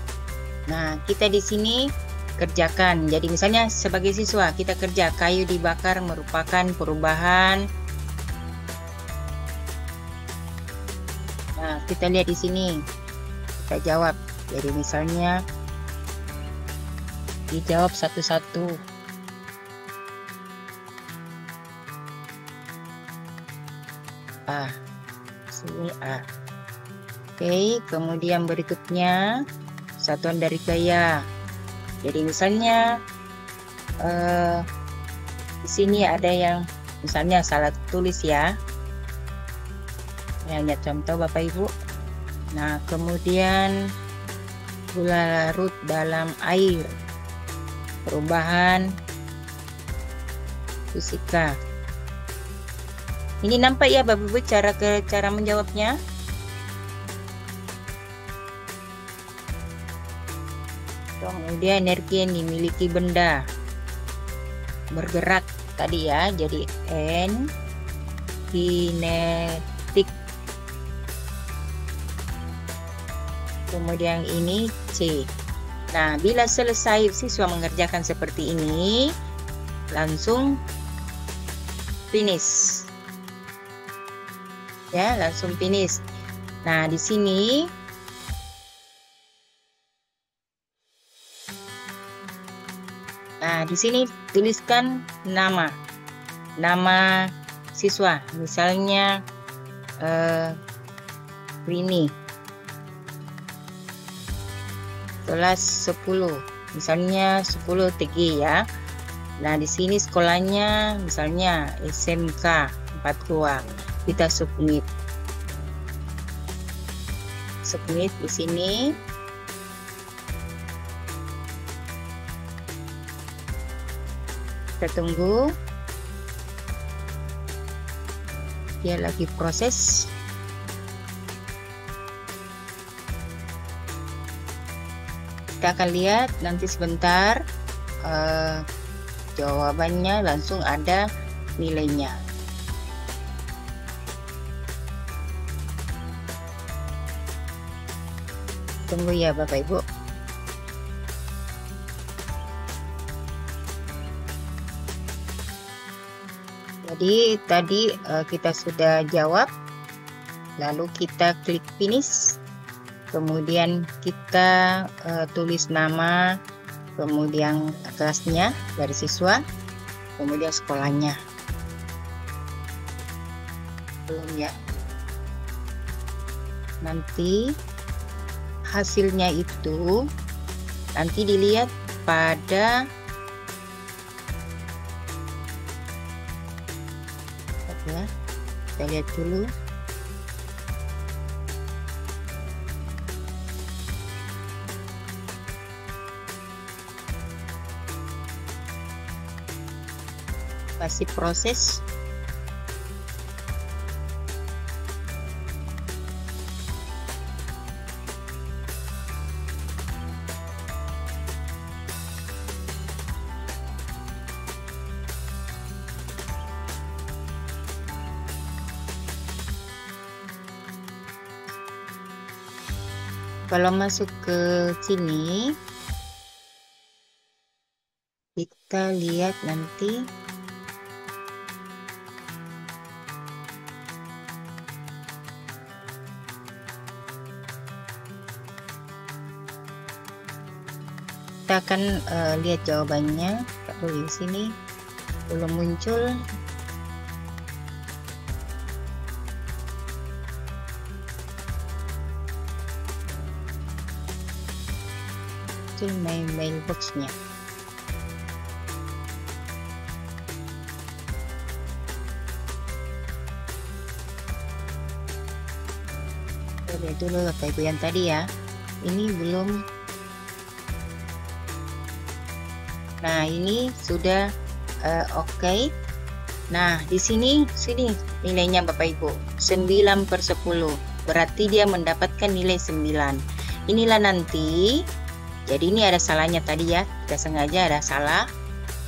Nah, kita di sini kerjakan. Jadi misalnya sebagai siswa kita kerja kayu dibakar merupakan perubahan. Nah, kita lihat di sini. Kita jawab. Jadi misalnya dijawab satu-satu. A. Sini A. Oke, kemudian berikutnya satuan dari gaya. Jadi misalnya di sini ada yang misalnya salah tulis ya. Ini hanya contoh Bapak Ibu. Nah, kemudian gula larut dalam air. Perubahan fisika. Ini nampak ya Bapak Ibu cara menjawabnya. Kemudian energi yang dimiliki benda bergerak tadi ya, jadi N, kinetik. Kemudian ini C. Nah, bila selesai siswa mengerjakan seperti ini, langsung finish. Ya, langsung finish. Nah, di sini tuliskan nama siswa, misalnya Rini, kelas 10, misalnya 10 TG ya. Nah, di sini sekolahnya misalnya SMK 4 Goa. Kita submit di sini. Kita tunggu, dia lagi proses. Kita akan lihat nanti sebentar jawabannya langsung ada nilainya. Tunggu ya Bapak Ibu. Jadi tadi kita sudah jawab, lalu kita klik finish, kemudian kita tulis nama, kemudian kelasnya dari siswa, kemudian sekolahnya. Belum ya. Nanti hasilnya itu nanti dilihat pada ya, kita lihat dulu. Masih proses. Kalau masuk ke sini, kita lihat nanti kita akan lihat jawabannya. Kalau di sini belum muncul. Mailboxnya. Lihat dulu Bapak Ibu yang tadi ya. Ini belum. Nah, ini sudah oke. Nah, di sini nilainya Bapak Ibu 9/10. Berarti dia mendapatkan nilai 9. Inilah nanti. Jadi ini ada salahnya tadi ya, kita sengaja ada salah.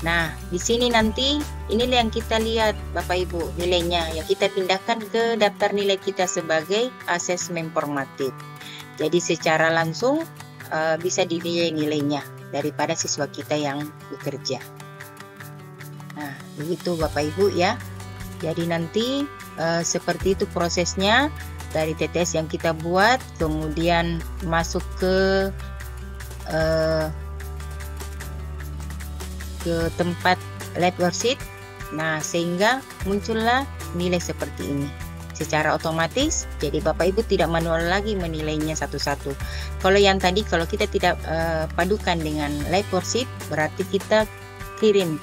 Nah, di sini nanti inilah yang kita lihat Bapak Ibu nilainya, yang kita pindahkan ke daftar nilai kita sebagai asesmen formatif. Jadi secara langsung bisa dinilai nilainya daripada siswa kita yang bekerja. Nah, begitu Bapak Ibu ya. Jadi nanti seperti itu prosesnya dari TTS yang kita buat, kemudian masuk ke tempat lab worksheet. Nah, sehingga muncullah nilai seperti ini. secara otomatis, jadi Bapak Ibu tidak manual lagi menilainya satu-satu. Kalau yang tadi, kalau kita tidak padukan dengan live worksheet, berarti kita kirim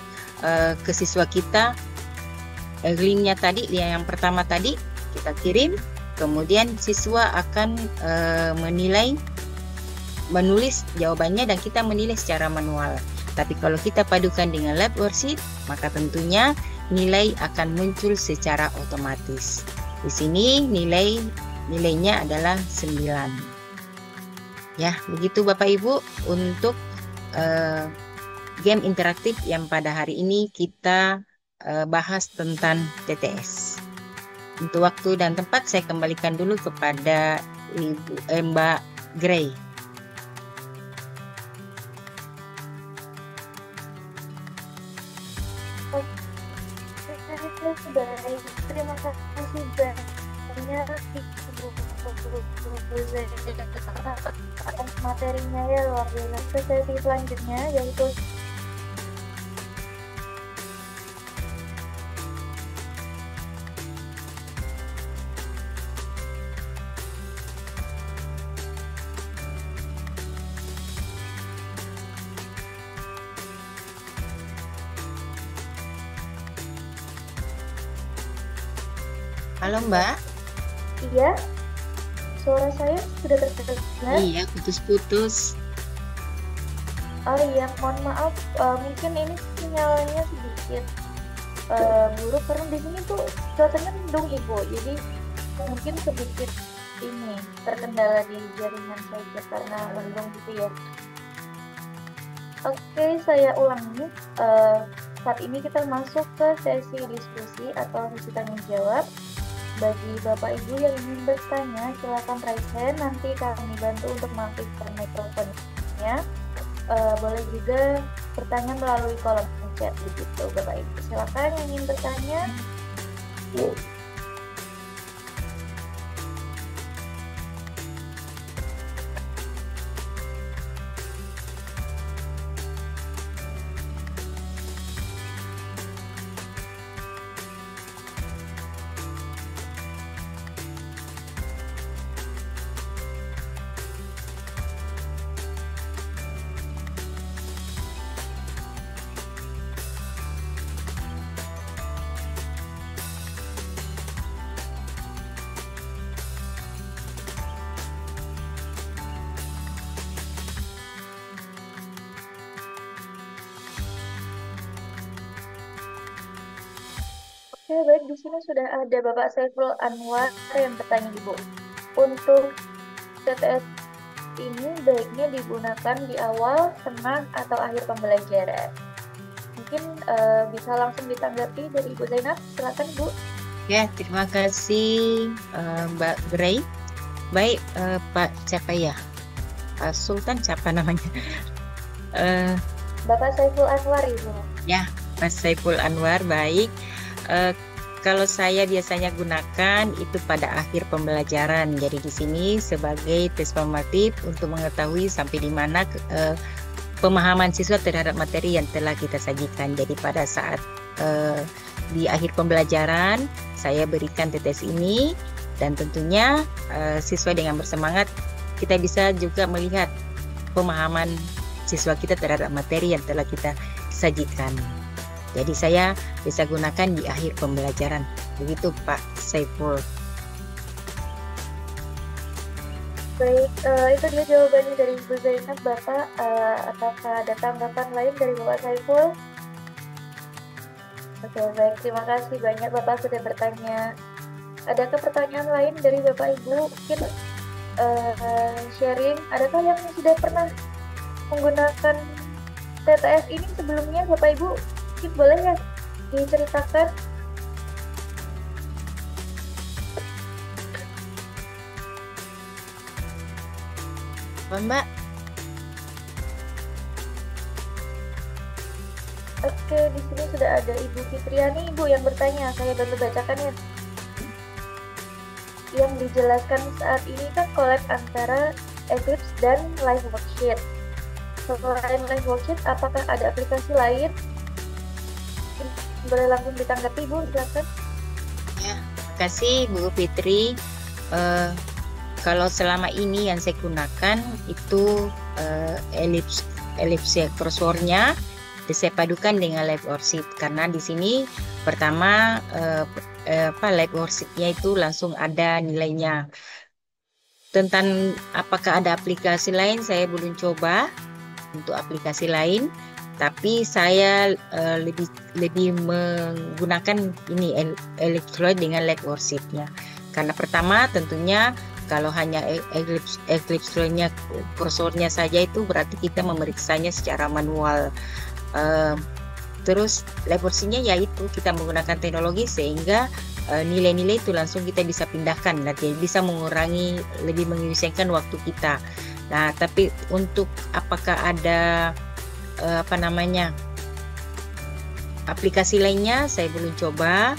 ke siswa kita linknya tadi, yang pertama tadi kita kirim, kemudian siswa akan menulis jawabannya dan kita menilai secara manual. Tapi kalau kita padukan dengan live worksheet, maka tentunya nilai akan muncul secara otomatis. Di sini nilainya adalah 9. Ya, begitu Bapak Ibu untuk game interaktif yang pada hari ini kita bahas tentang TTS. Untuk waktu dan tempat saya kembalikan dulu kepada Mbak Gray. Baik, terima kasih banyak atas materinya ya, luar biasa. Sesi selanjutnya yaitu Halo Mbak. Iya, suara saya sudah terdengar. Iya, putus-putus. Oh iya, mohon maaf, mungkin ini sinyalnya sedikit buruk karena di sini tuh cuacanya mendung Ibu, jadi mungkin sedikit ini terkendala di jaringan saja karena mendung gitu ya. Oke, saya ulangi. Saat ini kita masuk ke sesi diskusi atau sesi tanya jawab. Bagi Bapak Ibu yang ingin bertanya, silakan raise hand. Nanti kami bantu untuk mengaktifkan mikrofonnya. Boleh juga bertanya melalui kolom chat begitu, Bapak Ibu. Silakan yang ingin bertanya. Oke, baik, di sini sudah ada Bapak Saiful Anwar yang bertanya, Ibu. Untuk TTS ini baiknya digunakan di awal, tengah, atau akhir pembelajaran? Mungkin bisa langsung ditanggapi dari Ibu Zainab. Silakan, Bu. Ya, terima kasih Mbak Gray. Baik, Pak siapa ya? Pak Sultan siapa namanya? Bapak Saiful Anwar, Ibu. Ya, Mas Saiful Anwar, baik. Kalau saya biasanya gunakan itu pada akhir pembelajaran. Jadi di sini sebagai tes formatif untuk mengetahui sampai di mana pemahaman siswa terhadap materi yang telah kita sajikan. Jadi pada saat di akhir pembelajaran saya berikan TTS ini, dan tentunya siswa dengan bersemangat kita bisa juga melihat pemahaman siswa kita terhadap materi yang telah kita sajikan. Jadi saya bisa gunakan di akhir pembelajaran. Begitu Pak Saiful. Baik, itu dia jawabannya dari Ibu Zainab. Bapak, apakah ada tanggapan lain dari Bapak Saiful? Oke, baik. Terima kasih banyak Bapak sudah bertanya. Adakah pertanyaan lain dari Bapak Ibu? Mungkin sharing. Adakah yang sudah pernah menggunakan TTS ini sebelumnya, Bapak Ibu? Mungkin boleh ya diceritakan. Mbak. Oke, di sini sudah ada Ibu Fitriani, Ibu yang bertanya. Saya bantu bacakan ya. Yang dijelaskan saat ini kan collab antara Eclipse dan Live Worksheet. Selain Live Worksheet, apakah ada aplikasi lain? Boleh langsung ditanggapi, Bu, silakan. Ya, terima kasih Bu Fitri. Eh, Kalau selama ini yang saya gunakan itu ellipse crosswordnya saya padukan dengan live worksheet karena di sini pertama live worksheetnya itu langsung ada nilainya. Tentang apakah ada aplikasi lain saya belum coba untuk aplikasi lain, tapi saya lebih menggunakan ini Electroid dengan live worksheetnya. Karena pertama tentunya kalau hanya Eclipse-nya kursornya saja itu berarti kita memeriksanya secara manual. Terus live worksheetnya yaitu kita menggunakan teknologi sehingga nilai-nilai itu langsung kita bisa pindahkan, nanti bisa mengurangi, lebih mengefisienkan waktu kita. Nah, tapi untuk apakah ada aplikasi lainnya saya belum coba,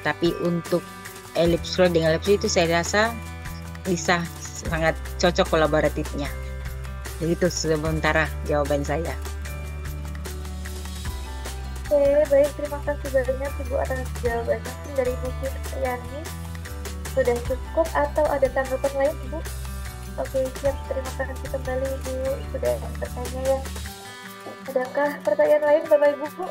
tapi untuk Ellipse dengan Ellipse itu saya rasa bisa sangat cocok kolaboratifnya. Begitu sementara jawaban saya. Oke, baik. Terima kasih banyak Ibu atas jawabannya. Mungkin dari Bu Fitriani sudah cukup atau ada tanggapan lain, Ibu? Oke, siap. Terima kasih kembali Ibu sudah bertanya ya. Adakah pertanyaan lain Bapak Ibu?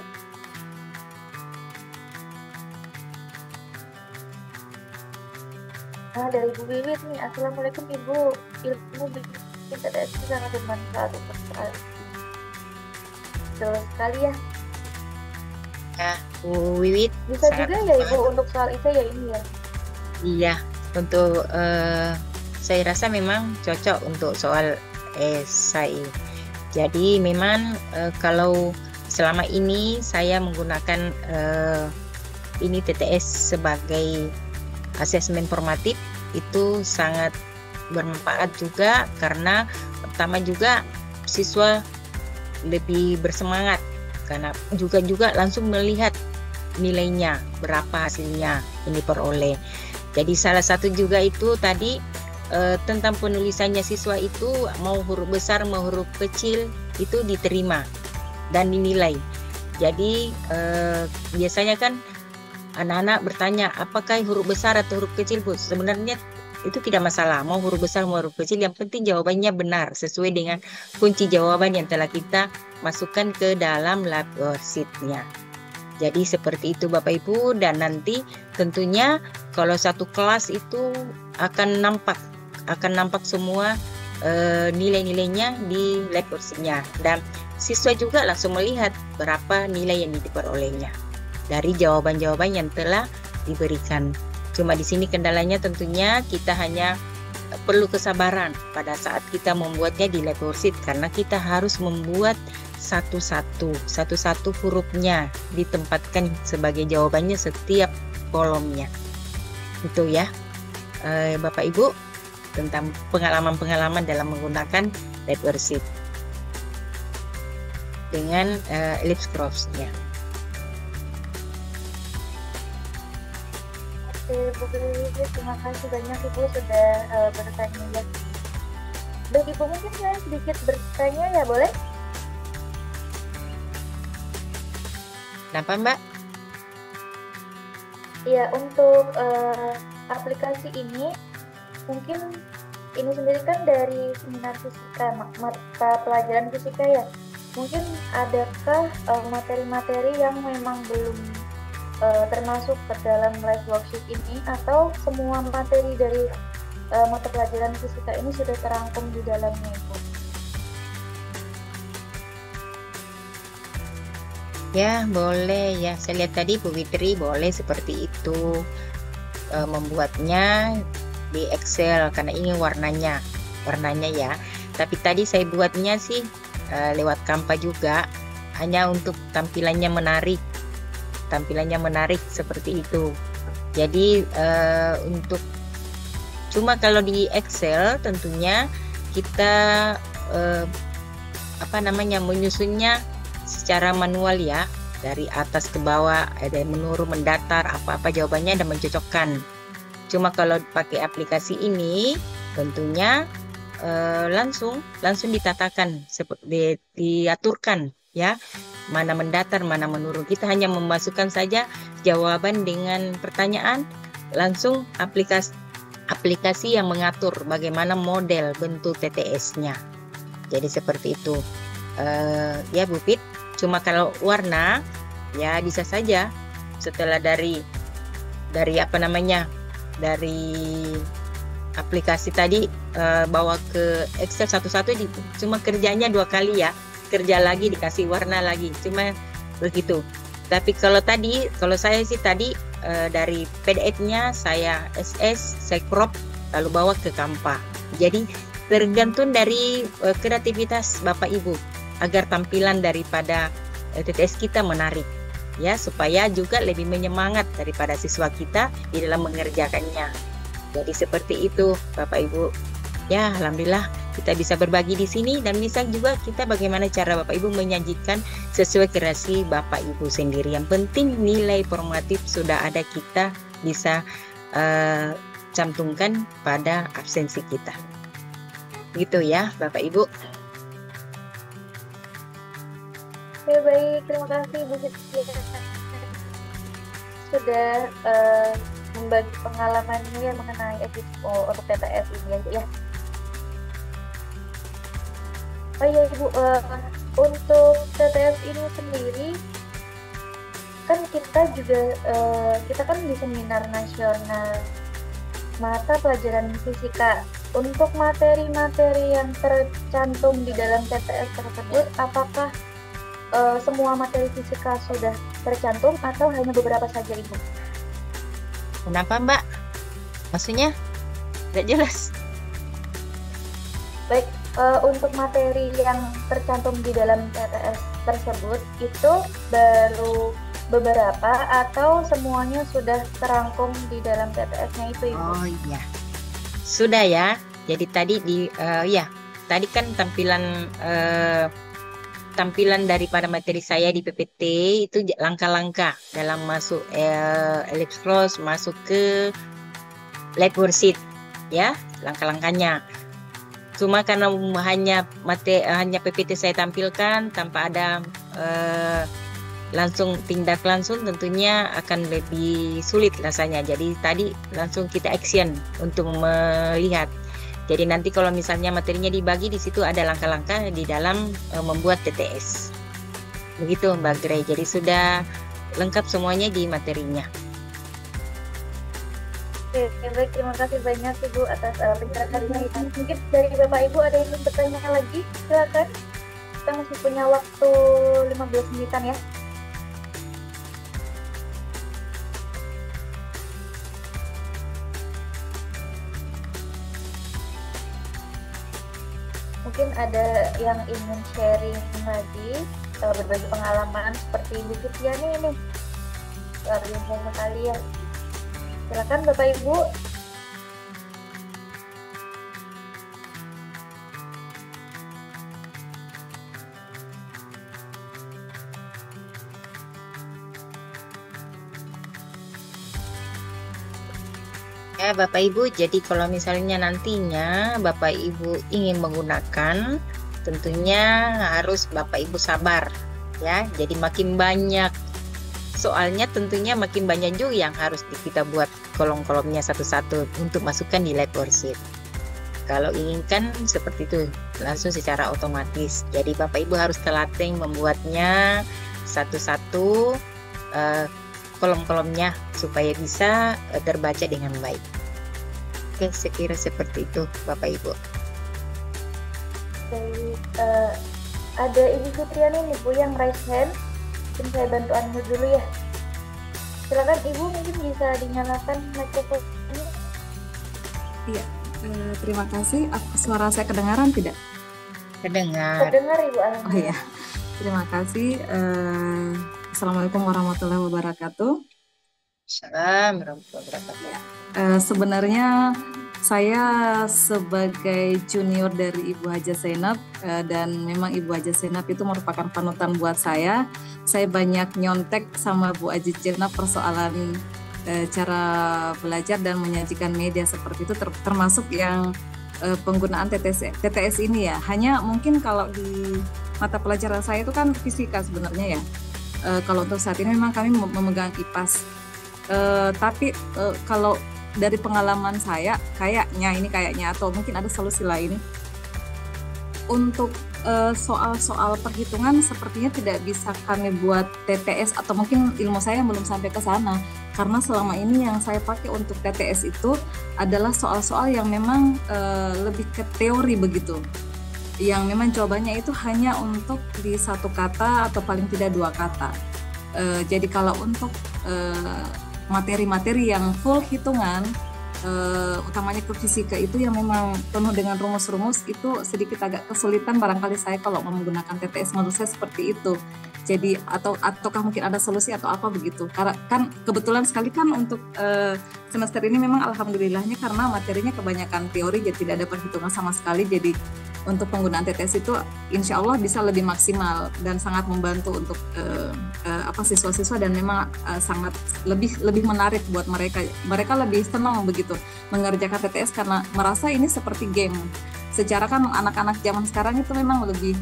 Nah, dari Bu Wiwit nih. Assalamualaikum Ibu. Ilmu bikin TTS sangat bermanfaat untuk sekali. Betul sekali ya. Ya, Bu Wiwit. Bisa juga ya Ibu untuk soal itu ya ini ya. Iya, untuk saya rasa memang cocok untuk soal esai. Jadi memang kalau selama ini saya menggunakan ini TTS sebagai asesmen formatif itu sangat bermanfaat juga karena pertama juga siswa lebih bersemangat karena juga langsung melihat nilainya berapa hasilnya ini peroleh. Jadi salah satu juga itu tadi tentang penulisannya siswa itu mau huruf besar mau huruf kecil itu diterima dan dinilai. Jadi biasanya kan anak-anak bertanya apakah huruf besar atau huruf kecil Bu? Sebenarnya itu tidak masalah mau huruf besar mau huruf kecil, yang penting jawabannya benar sesuai dengan kunci jawaban yang telah kita masukkan ke dalam lab worksheet-nya. Jadi seperti itu Bapak Ibu, dan nanti tentunya kalau satu kelas itu akan nampak semua nilai-nilainya di lab worksheet-nya, dan siswa juga langsung melihat berapa nilai yang diperolehnya dari jawaban-jawaban yang telah diberikan. Cuma di sini kendalanya tentunya kita hanya perlu kesabaran pada saat kita membuatnya di lab worksheet karena kita harus membuat satu-satu hurufnya ditempatkan sebagai jawabannya setiap kolomnya. Itu ya Bapak Ibu tentang pengalaman-pengalaman dalam menggunakan lab worksheet dengan ellipse cross-nya. Oke, Bu Wiwit, terima kasih banyak Ibu sudah bertanya ya. Baik Ibu, mungkin saya sedikit bertanya ya, boleh? Kenapa Mbak? Ya, untuk aplikasi ini mungkin ini sendiri kan dari seminar fisika, mata pelajaran fisika ya. Mungkin adakah materi-materi yang memang belum termasuk ke dalam live worksheet ini, atau semua materi dari mata pelajaran fisika ini sudah terangkum di dalamnya Ibu? Ya boleh ya, saya lihat tadi Bu Fitri boleh seperti itu membuatnya di Excel karena ini warnanya ya. Tapi tadi saya buatnya sih lewat Canva juga, hanya untuk tampilannya menarik seperti itu. Jadi untuk cuma kalau di Excel tentunya kita menyusunnya secara manual ya, dari atas ke bawah, ada menurun mendatar apa-apa jawabannya dan mencocokkan. Cuma kalau pakai aplikasi ini tentunya langsung ditatakan, diaturkan ya, mana mendatar mana menurun. Kita hanya memasukkan saja jawaban dengan pertanyaan, langsung aplikasi yang mengatur bagaimana model bentuk TTS-nya. Jadi seperti itu. Ya Bu Pit, cuma kalau warna ya bisa saja setelah dari apa namanya, dari aplikasi tadi bawa ke Excel satu-satu, cuma kerjanya 2 kali ya, kerja lagi dikasih warna lagi, cuma begitu. Tapi kalau saya sih tadi dari PDF-nya saya saya crop lalu bawa ke Canva. Jadi tergantung dari kreativitas Bapak Ibu agar tampilan daripada TTS kita menarik ya, supaya juga lebih menyemangat daripada siswa kita di dalam mengerjakannya. Jadi seperti itu Bapak Ibu. Ya, alhamdulillah kita bisa berbagi di sini, dan bisa juga kita bagaimana cara Bapak Ibu menyajikan sesuai kreasi Bapak Ibu sendiri. Yang penting nilai formatif sudah ada, kita bisa cantumkan pada absensi kita. Gitu ya Bapak Ibu. Oke, baik, terima kasih Bu Siti sudah membagi pengalamannya mengenai Expo untuk TTS ini ya. Oh iya Ibu, untuk TTS ini sendiri kan kita kan di seminar nasional mata pelajaran fisika. Untuk materi-materi yang tercantum di dalam TTS tersebut, apakah semua materi fisika sudah tercantum atau hanya beberapa saja Ibu? Kenapa Mbak? Maksudnya nggak jelas. Baik, untuk materi yang tercantum di dalam TTS tersebut itu baru beberapa atau semuanya sudah terangkum di dalam TTS-nya itu Ibu? Oh iya, sudah ya. Jadi tadi tadi kan tampilan daripada materi saya di PPT itu langkah-langkah dalam masuk Elipscross, masuk ke Light Worksheet ya, langkah-langkahnya. Cuma karena hanya PPT saya tampilkan tanpa ada langsung tindak langsung, tentunya akan lebih sulit rasanya. Jadi tadi langsung kita action untuk melihat. Jadi nanti kalau misalnya materinya dibagi, di situ ada langkah-langkah di dalam membuat TTS. Begitu Mbak Grey. Jadi sudah lengkap semuanya di materinya. Oke, baik, terima kasih banyak Ibu atas penjelasannya ini. Mungkin dari Bapak Ibu ada yang ingin bertanya lagi? Silakan. Kita masih punya waktu 15 menitan ya. Mungkin ada yang ingin sharing lagi, berbagi pengalaman seperti Ibu Fitriani ini. Luar biasa sekali ya. Silakan Bapak Ibu. Ya Bapak Ibu, jadi kalau misalnya nantinya Bapak Ibu ingin menggunakan, tentunya harus Bapak Ibu sabar ya. Jadi makin banyak soalnya, tentunya makin banyak juga yang harus kita buat kolom-kolomnya satu-satu untuk masukkan di Light Worksheet. Kalau inginkan seperti itu langsung secara otomatis. Jadi Bapak Ibu harus telaten membuatnya satu-satu kolom-kolomnya supaya bisa terbaca dengan baik. Oke, sekira seperti itu Bapak Ibu. Baik, ada Ibu Fitriani nih Bu yang raise hand. Mungkin saya bantu unmute dulu ya. Silakan Ibu, mungkin bisa dinyalakan mikrofonnya. Iya, terima kasih. Suara saya kedengaran tidak? Kedengar. Terdengar Ibu, alhamdulillah. Oh iya, terima kasih. Assalamualaikum warahmatullahi wabarakatuh. Assalamualaikum warahmatullahi wabarakatuh. Sebenarnya saya sebagai junior dari Ibu Haja Zainab, dan memang Ibu Haja Zainab itu merupakan panutan buat saya. Saya banyak nyontek sama Bu Haja Zainab persoalan cara belajar dan menyajikan media seperti itu, termasuk yang penggunaan TTS ini ya. Hanya mungkin kalau di mata pelajaran saya itu kan fisika sebenarnya ya. Kalau untuk saat ini memang kami memegang IPAS. Tapi kalau dari pengalaman saya, kayaknya atau mungkin ada solusi lain untuk soal-soal perhitungan sepertinya tidak bisa kami buat TTS, atau mungkin ilmu saya belum sampai ke sana, karena selama ini yang saya pakai untuk TTS itu adalah soal-soal yang memang lebih ke teori begitu, yang memang jawabannya itu hanya untuk di satu kata atau paling tidak dua kata. Jadi kalau untuk materi-materi yang full hitungan, utamanya ke fisika itu yang memang penuh dengan rumus-rumus, itu sedikit agak kesulitan barangkali saya kalau menggunakan TTS, menurut saya seperti itu. Jadi ataukah mungkin ada solusi atau apa begitu? Karena kan kebetulan sekali kan untuk semester ini memang alhamdulillahnya karena materinya kebanyakan teori, jadi tidak ada perhitungan sama sekali. Jadi untuk penggunaan TTS itu insya Allah bisa lebih maksimal dan sangat membantu untuk siswa-siswa, dan memang sangat lebih menarik buat mereka. Mereka lebih senang begitu mengerjakan TTS karena merasa ini seperti game. Secara kan anak-anak zaman sekarang itu memang lebih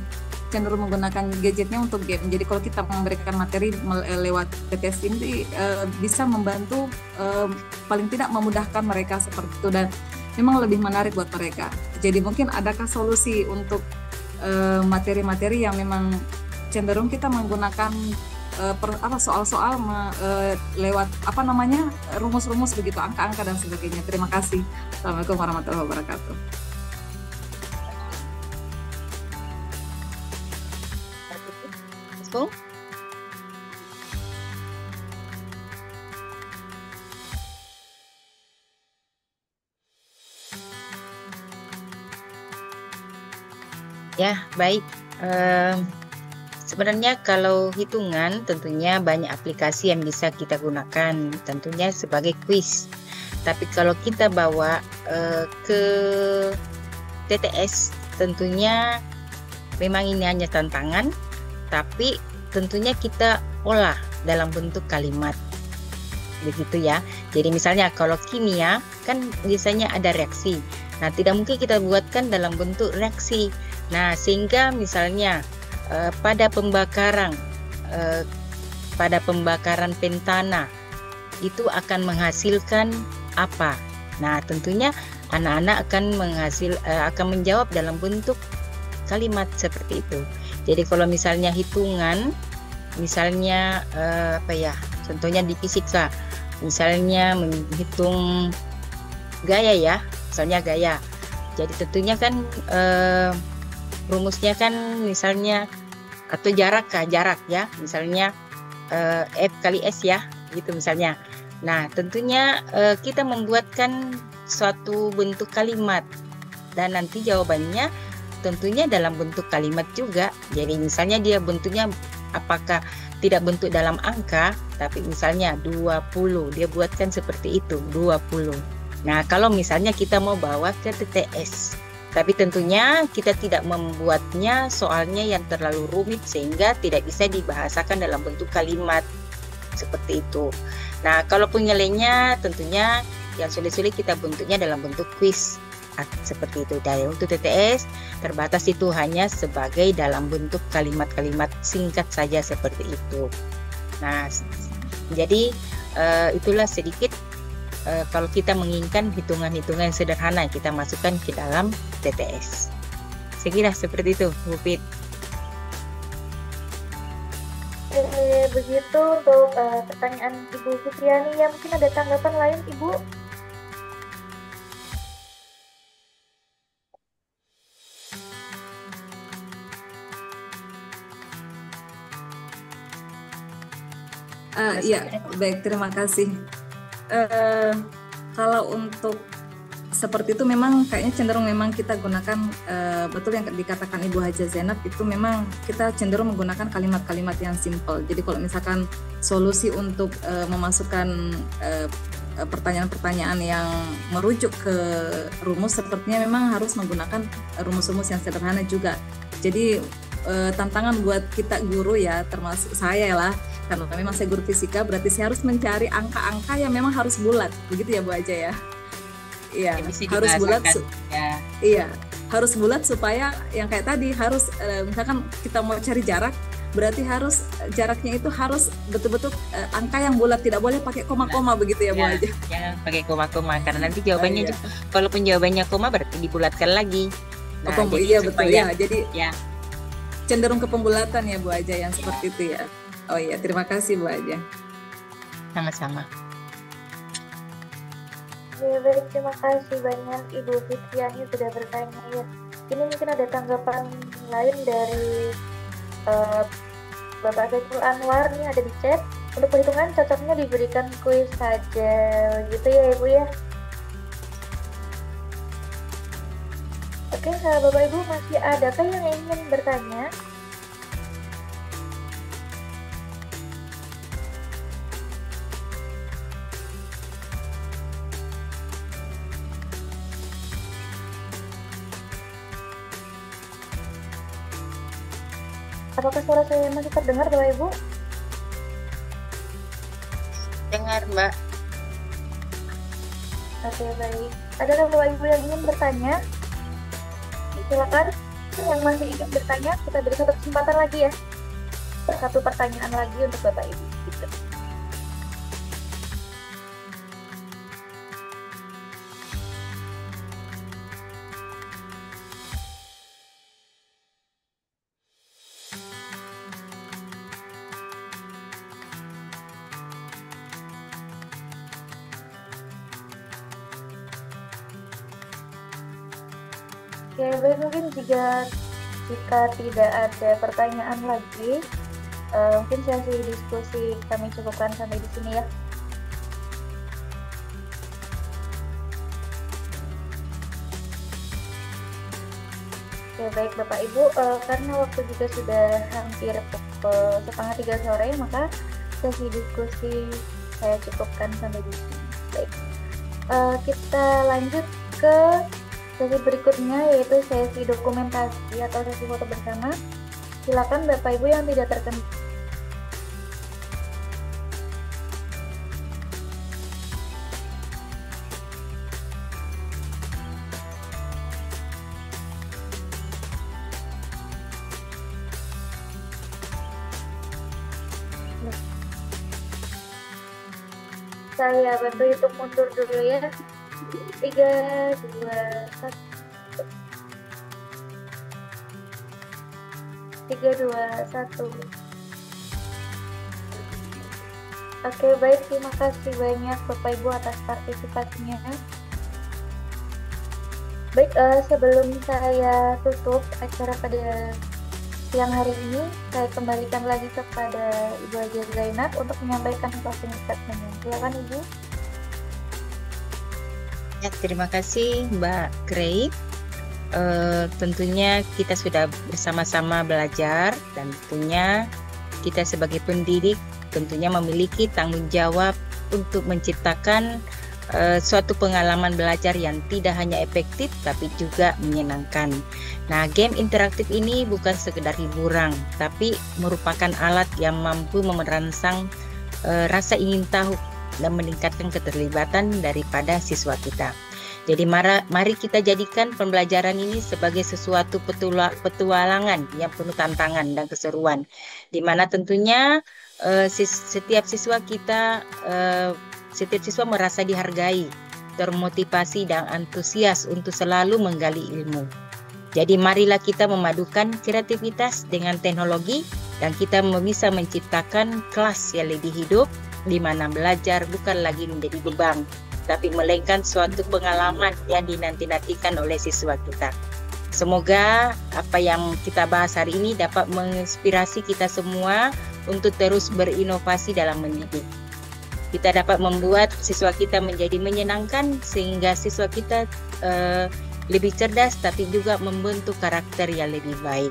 cenderung menggunakan gadgetnya untuk game. Jadi kalau kita memberikan materi lewat TTS ini bisa membantu, paling tidak memudahkan mereka seperti itu, dan memang lebih menarik buat mereka. Jadi mungkin adakah solusi untuk materi-materi yang memang cenderung kita menggunakan soal-soal lewat rumus-rumus begitu, angka-angka dan sebagainya. Terima kasih. Assalamualaikum warahmatullahi wabarakatuh. Ya, baik. Sebenarnya kalau hitungan tentunya banyak aplikasi yang bisa kita gunakan, tentunya sebagai kuis. Tapi kalau kita bawa ke TTS, tentunya memang ini hanya tantangan, tapi tentunya kita olah dalam bentuk kalimat. Begitu ya. Jadi misalnya kalau kimia kan biasanya ada reaksi. Nah, tidak mungkin kita buatkan dalam bentuk reaksi. Nah, sehingga misalnya pada pembakaran pentana itu akan menghasilkan apa? Nah, tentunya anak-anak akan menjawab dalam bentuk kalimat seperti itu. Jadi kalau misalnya hitungan, misalnya contohnya di fisika, misalnya menghitung gaya ya, misalnya gaya. Jadi tentunya kan rumusnya kan misalnya atau jarak ya, misalnya F kali S ya, gitu misalnya. Nah, tentunya kita membuatkan suatu bentuk kalimat, dan nanti jawabannya tentunya dalam bentuk kalimat juga. Jadi misalnya dia bentuknya apakah tidak bentuk dalam angka, tapi misalnya 20, dia buatkan seperti itu, 20. Nah, kalau misalnya kita mau bawa ke TTS, tapi tentunya kita tidak membuatnya soalnya yang terlalu rumit sehingga tidak bisa dibahasakan dalam bentuk kalimat seperti itu. Nah, kalau penilaiannya tentunya yang sulit-sulit kita bentuknya dalam bentuk kuis seperti itu. Dan untuk TTS terbatas itu hanya sebagai dalam bentuk kalimat-kalimat singkat saja seperti itu. Nah, jadi itulah sedikit kalau kita menginginkan hitungan-hitungan sederhana kita masukkan ke dalam TTS. Saya kira seperti itu, Bu Fit. Begitu untuk pertanyaan Ibu Fitriani. Ya, mungkin ada tanggapan lain, Ibu? Ya, baik, terima kasih. Kalau untuk seperti itu memang kayaknya cenderung memang kita gunakan betul yang dikatakan Ibu Haja Zainab, itu memang kita cenderung menggunakan kalimat-kalimat yang simple. Jadi kalau misalkan solusi untuk memasukkan pertanyaan-pertanyaan yang merujuk ke rumus, sepertinya memang harus menggunakan rumus-rumus yang sederhana juga. Jadi tantangan buat kita guru ya, termasuk saya lah, karena memang saya guru fisika, berarti saya harus mencari angka-angka yang memang harus bulat, begitu ya Bu Aja ya? Iya, harus bulat. Iya, harus bulat supaya yang kayak tadi harus misalkan kita mau cari jarak, berarti harus jaraknya itu harus betul-betul angka yang bulat, tidak boleh pakai koma-koma begitu ya Bu Haja. Jangan pakai koma-koma karena nanti Oh jawabannya iya. juga, kalaupun jawabannya koma berarti dibulatkan lagi. Nah, Oh, jadi iya betul supaya ya. Jadi ya cenderung ke pembulatan ya Bu Haja yang seperti itu ya. Oh iya, terima kasih Bu Haja. sama-sama. Ya, baik, terima kasih banyak Ibu Fitriani sudah bertanya ya. Ini mungkin ada tanggapan lain dari eh, Bapak Saiful Anwar nih, ada di chat. Untuk perhitungan cocoknya diberikan kuis saja, gitu ya Ibu ya. Oke, Bapak Ibu masih adakah yang ingin bertanya? Apakah suara saya masih terdengar Bapak Ibu? Dengar Mbak. Oke, baik. Adakah Bapak Ibu yang ingin bertanya? Silakan. Yang masih ingin bertanya, kita beri satu kesempatan lagi ya. Satu pertanyaan lagi untuk Bapak Ibu. Gitu. Ya, baik, mungkin jika tidak ada pertanyaan lagi, mungkin sesi diskusi kami cukupkan sampai di sini ya. Ya, baik Bapak Ibu, karena waktu juga sudah hampir pukul 2:30 sore, maka sesi diskusi saya cukupkan sampai di sini. Baik, kita lanjut ke sesi berikutnya, yaitu sesi dokumentasi atau sesi foto bersama. Silakan Bapak Ibu yang tidak terkenal. Saya bantu hitung mundur dulu ya. 3, 2, 1. 3, 2, 1. Oke, baik. Terima kasih banyak Bapak Ibu atas partisipasinya. Baik, sebelum saya tutup acara pada siang hari ini, saya kembalikan lagi kepada Ibu Haja Zainab untuk menyampaikan closing statement. Silakan Ibu. Ya, terima kasih Mbak Grey. Tentunya kita sudah bersama-sama belajar dan tentunya kita sebagai pendidik tentunya memiliki tanggung jawab untuk menciptakan suatu pengalaman belajar yang tidak hanya efektif tapi juga menyenangkan. Nah, game interaktif ini bukan sekedar hiburan, tapi merupakan alat yang mampu merangsang rasa ingin tahu dan meningkatkan keterlibatan daripada siswa kita. Jadi mari kita jadikan pembelajaran ini sebagai sesuatu petualangan yang penuh tantangan dan keseruan, di mana tentunya setiap siswa merasa dihargai, termotivasi dan antusias untuk selalu menggali ilmu. Jadi marilah kita memadukan kreativitas dengan teknologi dan kita bisa menciptakan kelas yang lebih hidup, di mana belajar bukan lagi menjadi beban, tapi melainkan suatu pengalaman yang dinanti-nantikan oleh siswa kita. Semoga apa yang kita bahas hari ini dapat menginspirasi kita semua untuk terus berinovasi dalam mendidik. Kita dapat membuat siswa kita menjadi menyenangkan sehingga siswa kita lebih cerdas tapi juga membentuk karakter yang lebih baik.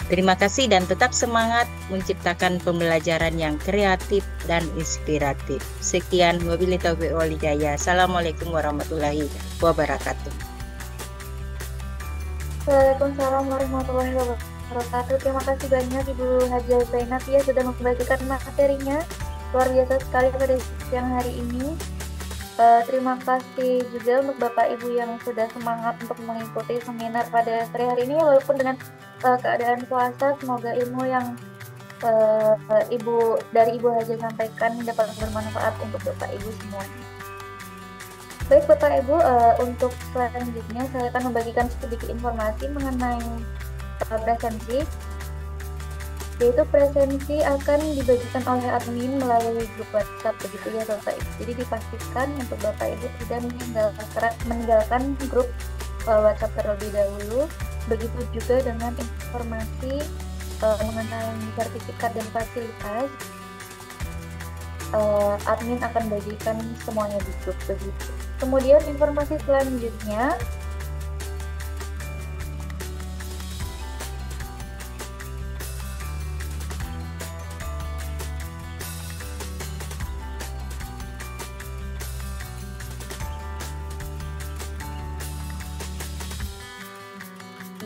Terima kasih dan tetap semangat menciptakan pembelajaran yang kreatif dan inspiratif. Sekian, wabillahi taufiq wal hidayah. Assalamualaikum warahmatullahi wabarakatuh. Waalaikumsalam warahmatullahi wabarakatuh. Terima kasih banyak Ibu Haja Zainab ya sudah membagikan materinya. Luar biasa sekali pada siang hari ini. Terima kasih juga untuk Bapak Ibu yang sudah semangat untuk mengikuti seminar pada sore hari ini, walaupun dengan keadaan puasa. Semoga ilmu yang Ibu Haja sampaikan dapat bermanfaat untuk Bapak Ibu semuanya. Baik Bapak Ibu, untuk selanjutnya saya akan membagikan sedikit informasi mengenai presensi. Yaitu presensi akan dibagikan oleh admin melalui grup WhatsApp begitu ya Bapak Ibu. Jadi dipastikan untuk Bapak Ibu tidak meninggalkan grup WhatsApp terlebih dahulu. Begitu juga dengan informasi mengenai sertifikat dan fasilitas. Admin akan bagikan semuanya di grup begitu. Kemudian informasi selanjutnya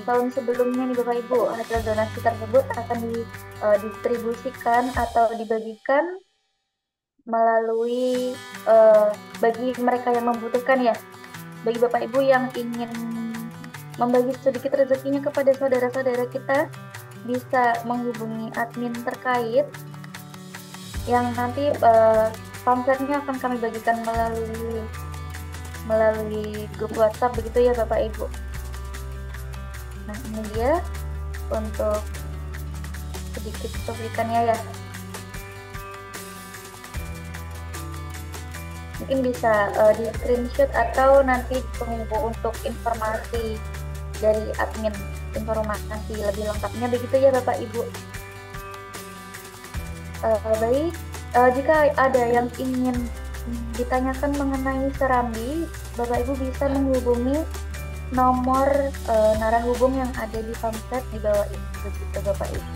tahun sebelumnya nih Bapak Ibu, hasil donasi tersebut akan didistribusikan atau dibagikan melalui bagi mereka yang membutuhkan ya. Bagi Bapak Ibu yang ingin membagi sedikit rezekinya kepada saudara-saudara kita, bisa menghubungi admin terkait yang nanti pamfletnya akan kami bagikan melalui grup WhatsApp begitu ya Bapak Ibu. Nah, ini dia untuk sedikit cuplikannya ya. Mungkin bisa di screenshot atau nanti ditunggu untuk informasi dari admin, informasi lebih lengkapnya begitu ya Bapak Ibu. Baik, jika ada yang ingin ditanyakan mengenai Serambi, Bapak Ibu bisa menghubungi nomor narahubung yang ada di pamflet di bawah ini begitu Bapak Ibu.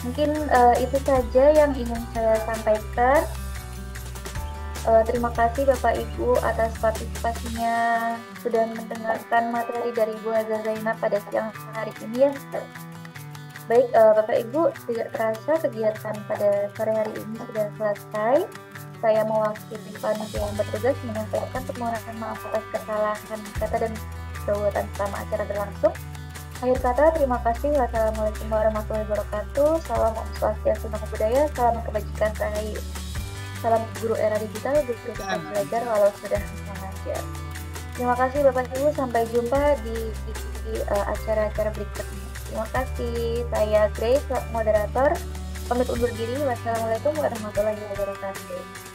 Mungkin itu saja yang ingin saya sampaikan. Terima kasih Bapak Ibu atas partisipasinya sudah mendengarkan materi dari Ibu Haja Zainab pada siang hari ini ya. Baik Bapak Ibu, tidak terasa kegiatan pada sore hari ini sudah selesai. Saya mewakili panitia yang bertugas menyampaikan permohonan maaf atas kesalahan kata dan perbuatan selama acara berlangsung. Akhir kata, terima kasih. Wassalamualaikum warahmatullahi wabarakatuh. Salam Om Swastiastu, Namo Buddhaya, salam kebajikan rahayu. Salam guru era digital, guru tetap belajar walau sudah mengajar. Terima kasih Bapak Ibu, sampai jumpa di acara-acara berikutnya. Terima kasih. Saya Grace, moderator. Pamit undur diri. Wassalamualaikum warahmatullahi wabarakatuh.